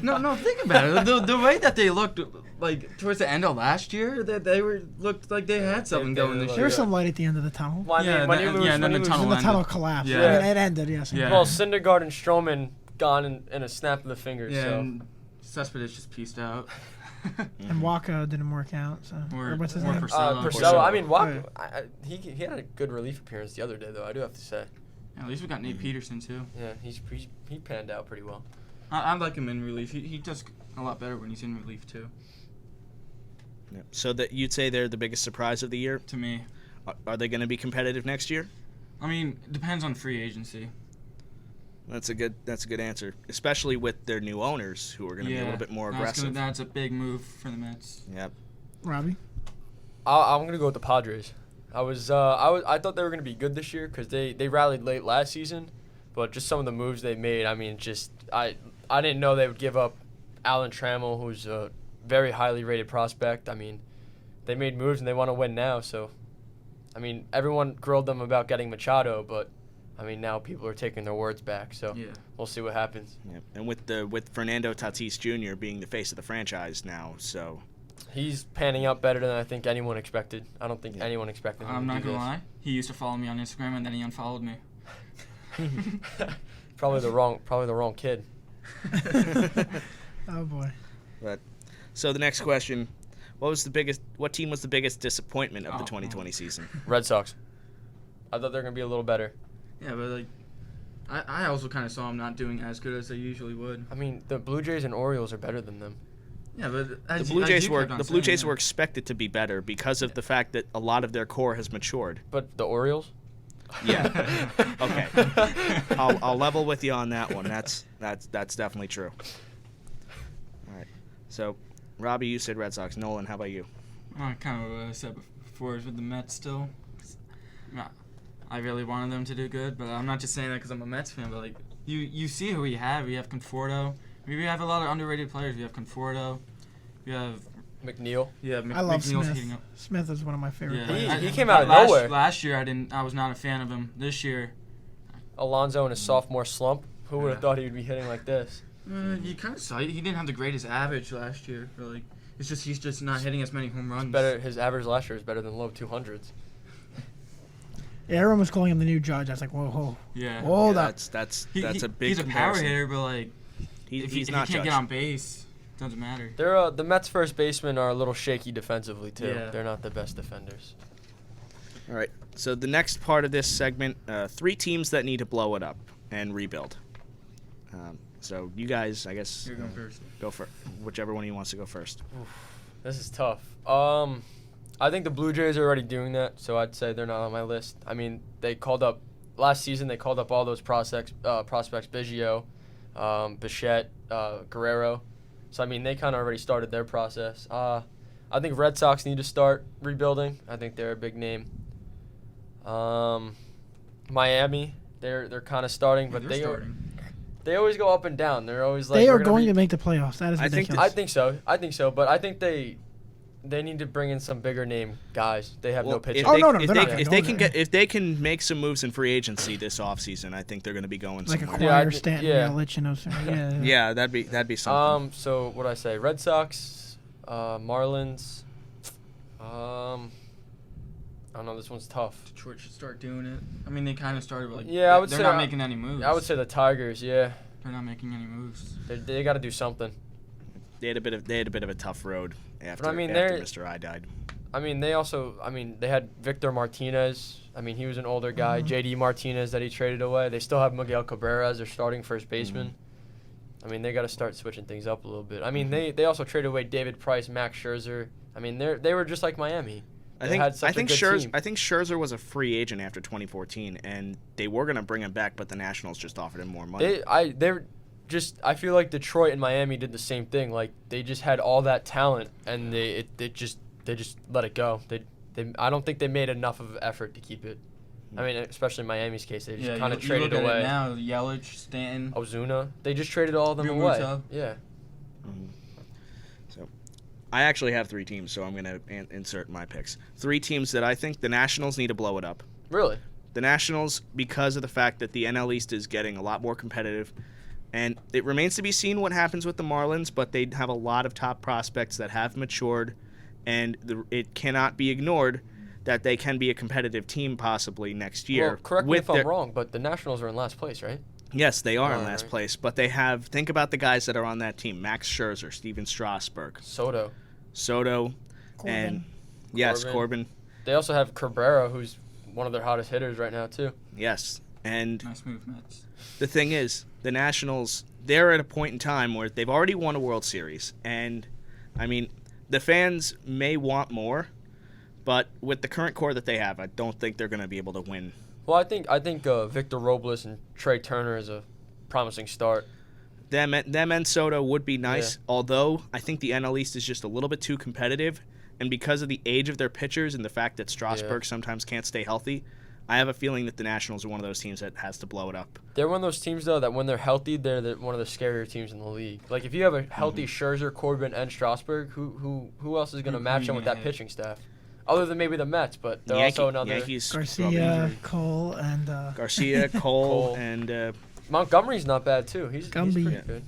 no, think about it. The way that they looked, like towards the end of last year, that they looked like they had something going this year. There's some light at the end of the tunnel. Well, I mean, and then the tunnel collapsed. Yeah. I mean, it ended. Yes. Yeah. Well, Syndergaard and Stroman gone in a snap of the fingers. Yeah, So. and Cespedes just pieced out. And Waka didn't work out. So Or what's his name? Purcell. I mean, he had a good relief appearance the other day, though. I do have to say. At least we got Nate Peterson too. Yeah, he panned out pretty well. I like him in relief. He does a lot better when he's in relief too. Yeah. So that you'd say they're the biggest surprise of the year. To me, Are they going to be competitive next year? I mean, it depends on free agency. That's a good answer, especially with their new owners who are going to be a little bit more aggressive. That's a big move for the Mets. Yep. Robbie? I'm gonna go with the Padres. I thought they were gonna be good this year because they rallied late last season, but just some of the moves they made. I mean, I didn't know they would give up Alan Trammell, who's a very highly rated prospect. I mean, they made moves and they want to win now. So, I mean, everyone grilled them about getting Machado, but I mean now people are taking their words back. So we'll see what happens. Yep. And with Fernando Tatis Jr. being the face of the franchise now, so. He's panning out better than I think anyone expected. I don't think anyone expected him I'm to not do gonna this. lie. He used to follow me on Instagram and then he unfollowed me. Probably the wrong kid. Oh boy. So the next question, what team was the biggest disappointment of the 2020 season? Red Sox. I thought they were gonna be a little better. Yeah, but like, I also kind of saw them not doing as good as they usually would. I mean, the Blue Jays and Orioles are better than them. Yeah, but The Blue Jays were expected to be better because of the fact that a lot of their core has matured. But the Orioles? Yeah. Okay. I'll level with you on that one. That's definitely true. All right. So, Robbie, you said Red Sox. Nolan, how about you? Kind of what I said before is with the Mets still. I really wanted them to do good, but I'm not just saying that because I'm a Mets fan. But like, you see who we have. We have Conforto. We have a lot of underrated players. We have Conforto. We have McNeil. Yeah, I love McNeil's Smith. heating up. Smith is one of my favorite players. He came out of nowhere. Last year I was not a fan of him. This year, Alonso in his sophomore slump. Who would have thought he would be hitting like this? you kind of saw it. He didn't have the greatest average last year. Really, he's just not hitting as many home runs. His average last year is better than low 200s. Yeah, everyone was calling him the new Judge. I was like, whoa. Yeah. Hold up. That's a big. He's a power comparison. hitter, but like, He's if not he can't Judge. get on base, doesn't matter. They're the Mets first basemen are a little shaky defensively too. Yeah. They're not the best defenders. All right. So the next part of this segment, 3 teams that need to blow it up and rebuild. So you guys, I guess, You're going first. go for whichever one of you wants to go first. This is tough. I think the Blue Jays are already doing that, so I'd say they're not on my list. I mean, they called up last season. They called up all those prospects: Biggio, Bichette, Guerrero. So I mean, they kind of already started their process. I think Red Sox need to start rebuilding. I think they're a big name. Miami, they're kind of starting, but they always go up and down. They're always like They are going to make the playoffs. That is ridiculous. I think so. But I think they need to bring in some bigger name guys. They have no pitching. If they can make some moves in free agency this offseason, I think they're going to be going like somewhere. acquire Stanton, Yelich, and those. Yeah, that'd be something. So what I say? Red Sox, Marlins. I don't know. This one's tough. Detroit should start doing it. I mean, they kind of started. Like, I would say they're not making any moves. I would say the Tigers. Yeah, they're not making any moves. they got to do something. They had a bit of a tough road after Mr. I died. I mean, they had Victor Martinez. I mean, he was an older guy. JD Martinez that he traded away. They still have Miguel Cabrera as their starting first baseman. I mean, they got to start switching things up a little bit. I mean, they also traded away David Price, Max Scherzer. I mean, they were just like Miami. I think Scherzer was a free agent after 2014, and they were going to bring him back, but the Nationals just offered him more money. I feel like Detroit and Miami did the same thing. Like they just had all that talent, and they just let it go. I don't think they made enough of an effort to keep it. I mean, especially in Miami's case, they just kind of traded away. It now, Yelich, Stanton, Ozuna, they just traded all of them away. Yeah. So, I actually have 3 teams, so I'm going to insert my picks. 3 teams that I think the Nationals need to blow it up. Really? The Nationals, because of the fact that the NL East is getting a lot more competitive, and it remains to be seen what happens with the Marlins, but they have a lot of top prospects that have matured, and it cannot be ignored that they can be a competitive team possibly next year. Well, correct me if I'm wrong, but the Nationals are in last place, right? Yes, they are in last place, but they have, think about the guys that are on that team: Max Scherzer, Steven Strasburg, Soto, Corbin. and yes, Corbin. They also have Cabrera, who's one of their hottest hitters right now too. Yes, and Nice move, Mets. the thing is, the Nationals, they're at a point in time where they've already won a World Series, and I mean, the fans may want more, but with the current core that they have, I don't think they're going to be able to win. Well, I think Victor Robles and Trey Turner is a promising start. Them and Soto would be nice, although I think the NL East is just a little bit too competitive, and because of the age of their pitchers and the fact that Strasburg sometimes can't stay healthy, I have a feeling that the Nationals are one of those teams that has to blow it up. They're one of those teams, though, that when they're healthy, they're one of the scarier teams in the league. Like, if you have a healthy Scherzer, Corbin, and Strasburg, who else is going to match them with that pitching staff? Other than maybe the Mets, but they're also another... Yankees, Garcia, Cole, and... Garcia, Cole, and... Montgomery's not bad, too. He's pretty good.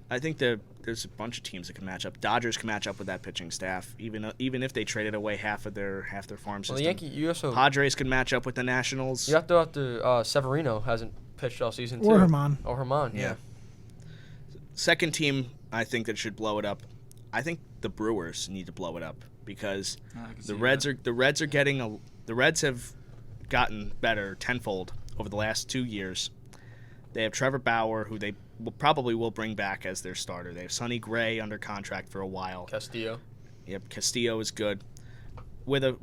I think there's a bunch of teams that can match up. Dodgers can match up with that pitching staff, even if they traded away half their farm system. Well, you also... Padres can match up with the Nationals. You have to Severino hasn't pitched all season, too. Or Herman. Yeah. Second team, I think that should blow it up. I think the Brewers need to blow it up because the Reds have gotten better tenfold over the last 2 years. They have Trevor Bauer, who they probably will bring back as their starter. They have Sonny Gray under contract for a while. Castillo. Yep, Castillo is good. With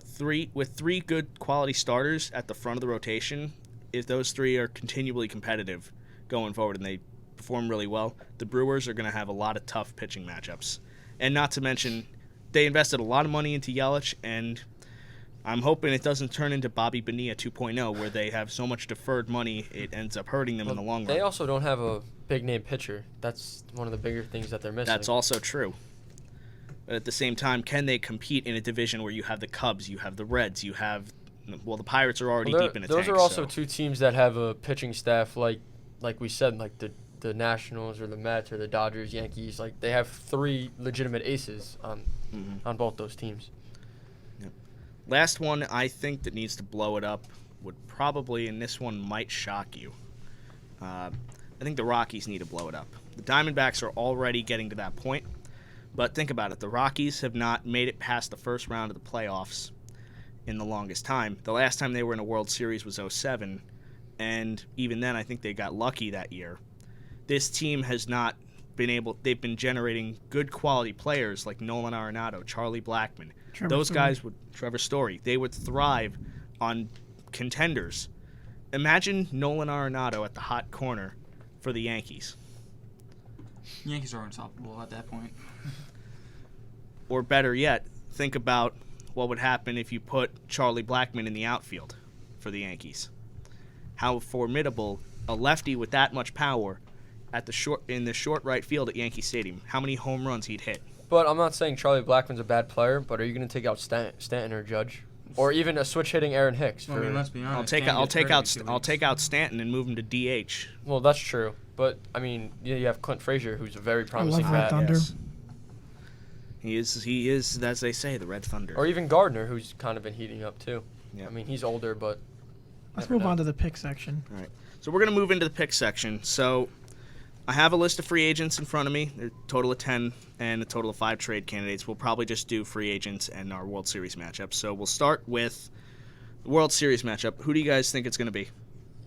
three good quality starters at the front of the rotation, if those 3 are continually competitive going forward and they perform really well, the Brewers are going to have a lot of tough pitching matchups. And not to mention, they invested a lot of money into Yelich, and I'm hoping it doesn't turn into Bobby Bonilla 2.0, where they have so much deferred money it ends up hurting them in the long run. They also don't have a big-name pitcher. That's one of the bigger things that they're missing. That's also true. But at the same time, can they compete in a division where you have the Cubs, you have the Reds, you have... Well, the Pirates are already deep in the tank. Those are also 2 teams that have a pitching staff like we said, like the Nationals or the Mets or the Dodgers, Yankees. Like, they have 3 legitimate aces on both those teams. Yep. Last one I think that needs to blow it up would probably, and this one might shock you, I think the Rockies need to blow it up. The Diamondbacks are already getting to that point, but think about it. The Rockies have not made it past the first round of the playoffs in the longest time. The last time they were in a World Series was 2007, and even then I think they got lucky that year. This team has not been able... They've been generating good quality players like Nolan Arenado, Charlie Blackmon. Trevor Story, they would thrive on contenders. Imagine Nolan Arenado at the hot corner for the Yankees. Yankees are unstoppable at that point. Or better yet, think about what would happen if you put Charlie Blackmon in the outfield for the Yankees. How formidable a lefty with that much power in the short right field at Yankee Stadium. How many home runs he'd hit. But I'm not saying Charlie Blackmon's a bad player, but are you going to take out Stanton or Judge? Or even a switch-hitting Aaron Hicks? I mean, let's be honest. I'll take out Stanton and move him to DH. Well, that's true. But, I mean, you have Clint Frazier, who's a very promising bat. Thunder. Yes. He is, as they say, the Red Thunder. Or even Gardner, who's kind of been heating up, too. Yep. I mean, he's older, but... Let's move on to the pick section. All right. So we're going to move into the pick section. So I have a list of free agents in front of me, a total of 10 and a total of 5 trade candidates. We'll probably just do free agents and our World Series matchup. So we'll start with the World Series matchup. Who do you guys think it's going to be?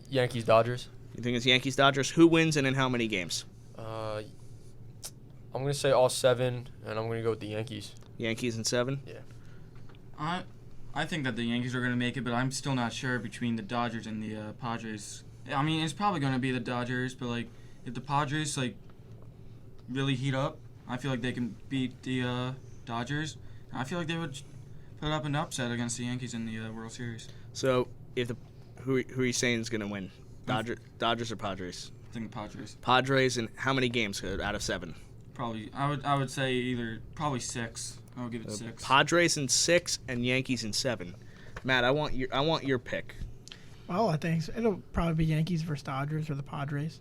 Yankees-Dodgers. You think it's Yankees-Dodgers? Who wins and in how many games? I'm going to say all 7, and I'm going to go with the Yankees. Yankees in 7? Yeah. I think that the Yankees are going to make it, but I'm still not sure between the Dodgers and the Padres. I mean, it's probably going to be the Dodgers, but, like, if the Padres, like, really heat up, I feel like they can beat the Dodgers. I feel like they would put up an upset against the Yankees in the World Series. So, who are you saying is going to win? Dodgers or Padres? I think the Padres. Padres in how many games out of 7? I would say probably 6. I would give it 6. Padres in 6 and Yankees in 7. Matt, I want your pick. Well, I think it'll probably be Yankees versus Dodgers or the Padres.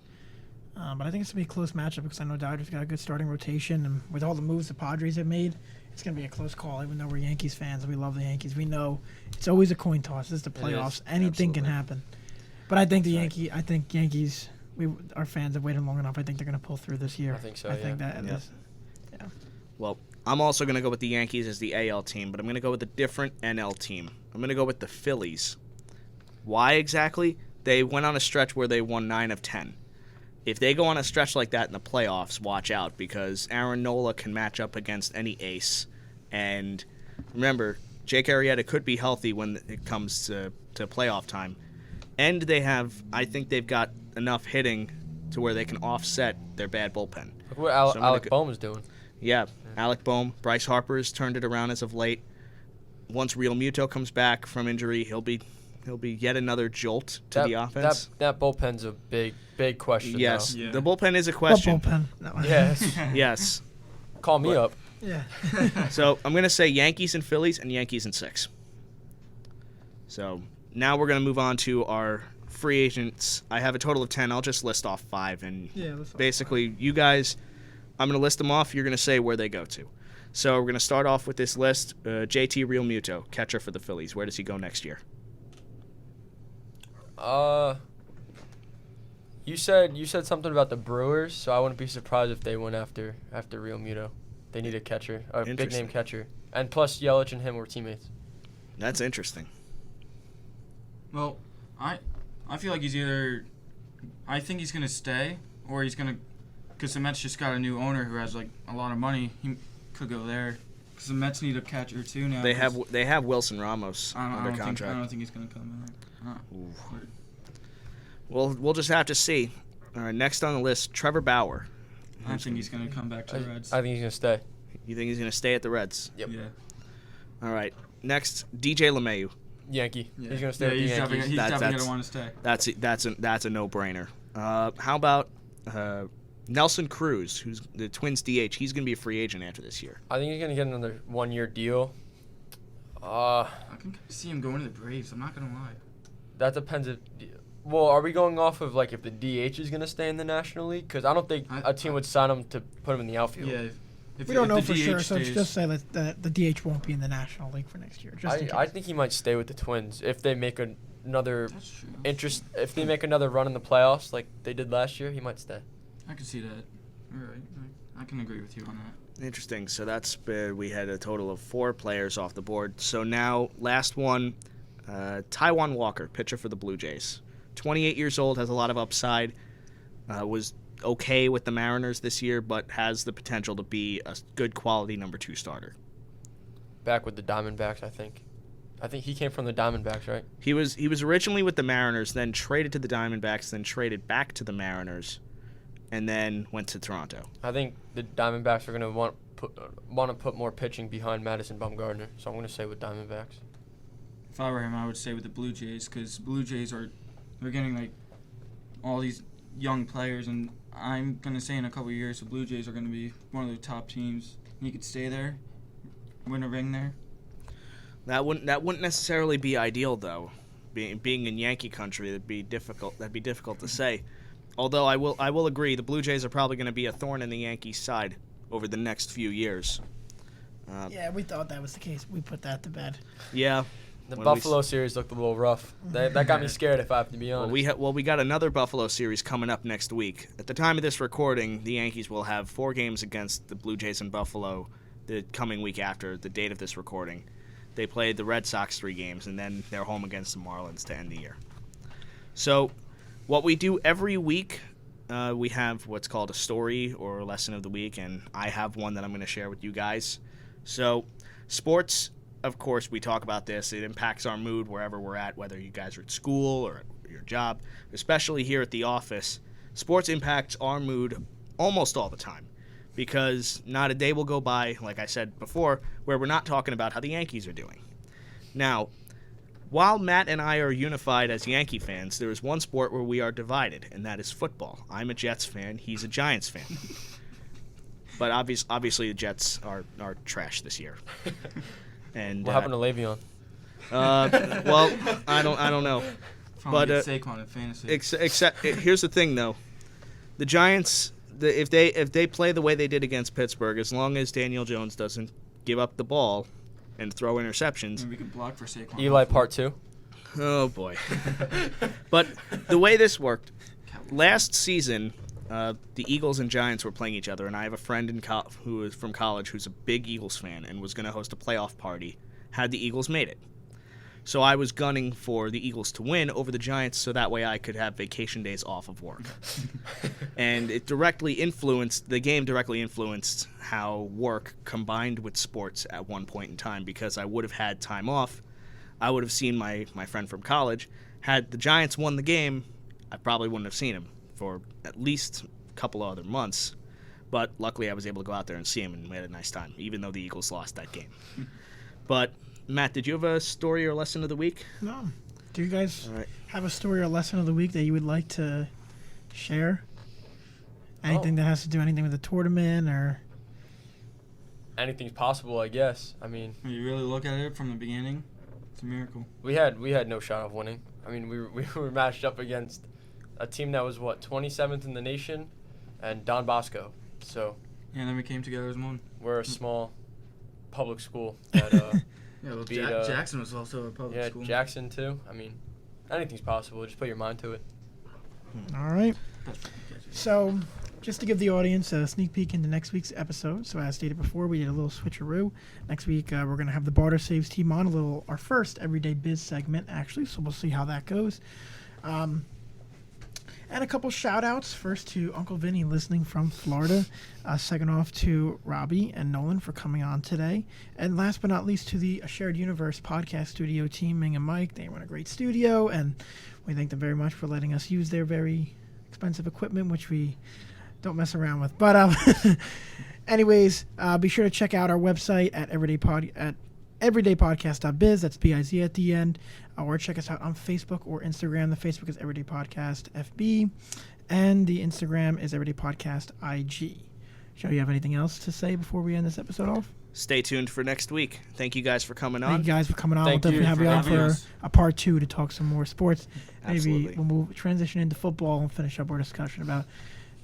But I think it's going to be a close matchup because I know Dodgers got a good starting rotation. And with all the moves the Padres have made, it's going to be a close call. Even though we're Yankees fans, we love the Yankees. We know it's always a coin toss. It's the playoffs. Anything can happen. But I think Yankees, our fans have waited long enough. I think they're going to pull through this year. I think so, I think that yeah. is. Yeah. Well, I'm also going to go with the Yankees as the AL team, but I'm going to go with a different NL team. I'm going to go with the Phillies. Why exactly? They went on a stretch where they won 9 of 10. If they go on a stretch like that in the playoffs, watch out because Aaron Nola can match up against any ace. And remember, Jake Arrieta could be healthy when it comes to playoff time. And I think they've got enough hitting to where they can offset their bad bullpen. Look what Alec Bohm is doing. Yeah, Alec Bohm. Bryce Harper's turned it around as of late. Once Real Muto comes back from injury, he'll be yet another jolt to the offense. That bullpen's a big question. Yes, Yeah. the bullpen is a question. What bullpen? No. Yes. Yes. Call me up. Yeah. So I'm going to say Yankees and Phillies and Yankees in 6. So now we're going to move on to our free agents. I have a total of 10. I'll just list off 5. And basically, you guys, I'm going to list them off. You're going to say where they go to. So we're going to start off with this list. JT Real Muto, catcher for the Phillies. Where does he go next year? You said something about the Brewers, so I wouldn't be surprised if they went after Real Muto. They need a catcher, a big name catcher, and plus Yelich and him were teammates. That's interesting. Well, I feel like I think he's gonna stay, or he's gonna, because the Mets just got a new owner who has like a lot of money. He could go there. Because the Mets need a catcher too now. They have Wilson Ramos under contract. I don't think he's gonna come in. Well, we'll just have to see. All right, next on the list, Trevor Bauer. I think he's going to come back to the Reds. I think he's going to stay. You think he's going to stay at the Reds? Yep. Yeah. All right, next, DJ LeMahieu. Yankee. Yeah. He's going to stay with the Yankees. He's definitely going to want to stay. That's a no-brainer. How about Nelson Cruz, who's the Twins DH? He's going to be a free agent after this year. I think he's going to get another one-year deal. I can see him going to the Braves. I'm not going to lie. That depends if... Well, are we going off of, like, if the DH is going to stay in the National League? Because I don't think a team would sign him to put him in the outfield. Yeah. We don't know for sure, so just say that the DH won't be in the National League for next year. I think he might stay with the Twins if they make another If they make another run in the playoffs like they did last year, he might stay. I can see that. All right. I can agree with you on that. Interesting. So we had a total of 4 players off the board. So now, last one, Taijuan Walker, pitcher for the Blue Jays. 28 years old, has a lot of upside, was okay with the Mariners this year, but has the potential to be a good quality number 2 starter. Back with the Diamondbacks, I think. I think he came from the Diamondbacks, right? He was originally with the Mariners, then traded to the Diamondbacks, then traded back to the Mariners, and then went to Toronto. I think the Diamondbacks are going to want to put more pitching behind Madison Bumgarner, so I'm going to say with Diamondbacks. If I were him, I would stay with the Blue Jays because Blue Jays they're getting like all these young players, and I'm going to say in a couple of years the Blue Jays are going to be one of the top teams. And he could stay there, win a ring there. That wouldn't necessarily be ideal though. Being in Yankee country, that'd be difficult to say. Although I will agree, the Blue Jays are probably going to be a thorn in the Yankees' side over the next few years. Yeah, we thought that was the case. We put that to bed. Yeah. The Buffalo series looked a little rough. That got me scared, if I have to be honest. We got another Buffalo series coming up next week. At the time of this recording, the Yankees will have 4 games against the Blue Jays in Buffalo the coming week after the date of this recording. They played the Red Sox 3 games, and then they're home against the Marlins to end the year. So what we do every week, we have what's called a story or a lesson of the week, and I have one that I'm going to share with you guys. So sports, of course, we talk about this. It impacts our mood wherever we're at, whether you guys are at school or at your job, especially here at the office. Sports impacts our mood almost all the time because not a day will go by, like I said before, where we're not talking about how the Yankees are doing. Now, while Matt and I are unified as Yankee fans, there is one sport where we are divided, and that is football. I'm a Jets fan. He's a Giants fan. But obviously the Jets are trash this year. And what happened to Le'Veon? Well, I don't know. But Saquon in fantasy. Except here's the thing though, the Giants, if they play the way they did against Pittsburgh, as long as Daniel Jones doesn't give up the ball and throw interceptions, and we can block for Saquon. Eli Part 2. Oh boy. But the way this worked, last season, the Eagles and Giants were playing each other, and I have a friend who is from college who's a big Eagles fan and was going to host a playoff party had the Eagles made it. So I was gunning for the Eagles to win over the Giants so that way I could have vacation days off of work. And the game directly influenced how work combined with sports at one point in time, because I would have had time off. I would have seen my friend from college. Had the Giants won the game, I probably wouldn't have seen him for at least a couple of other months. But luckily I was able to go out there and see him, and we had a nice time, even though the Eagles lost that game. But Matt, did you have a story or lesson of the week? No. Do you guys have a story or lesson of the week that you would like to share? Anything that has to do anything with the tournament or? Anything's possible, I guess. I mean, when you really look at it from the beginning, it's a miracle. We had no shot of winning. I mean, we were matched up against a team that was 27th in the nation, and Don Bosco. So. Yeah, and then we came together as one. We're a small public school that. Yeah, well, Jackson was also a public school. Yeah, Jackson too. I mean, anything's possible. Just put your mind to it. All right. So, just to give the audience a sneak peek into next week's episode, so as stated before, we did a little switcheroo. Next week, we're going to have the Barter Saves team on, our first Everyday Biz segment, actually, so we'll see how that goes. And a couple shout-outs. First to Uncle Vinny listening from Florida. Second off to Robbie and Nolan for coming on today. And last but not least to the Shared Universe podcast studio team, Ming and Mike. They run a great studio, and we thank them very much for letting us use their very expensive equipment, which we don't mess around with. But anyways, be sure to check out our website at everydaypodcast.biz. That's B-I-Z at the end. Or check us out on Facebook or Instagram. The Facebook is Everyday Podcast FB, and the Instagram is Everyday Podcast IG. Joe, you have anything else to say before we end this episode off? Stay tuned for next week. Thank you guys for coming on. Thank you guys for coming on. We'll definitely have you on for a part 2 to talk some more sports. Absolutely. Maybe we'll transition into football and finish up our discussion about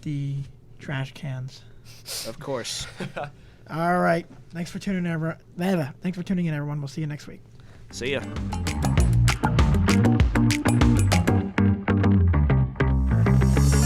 the trash cans. Of course. All right. Thanks for tuning in, everyone. We'll see you next week. See ya.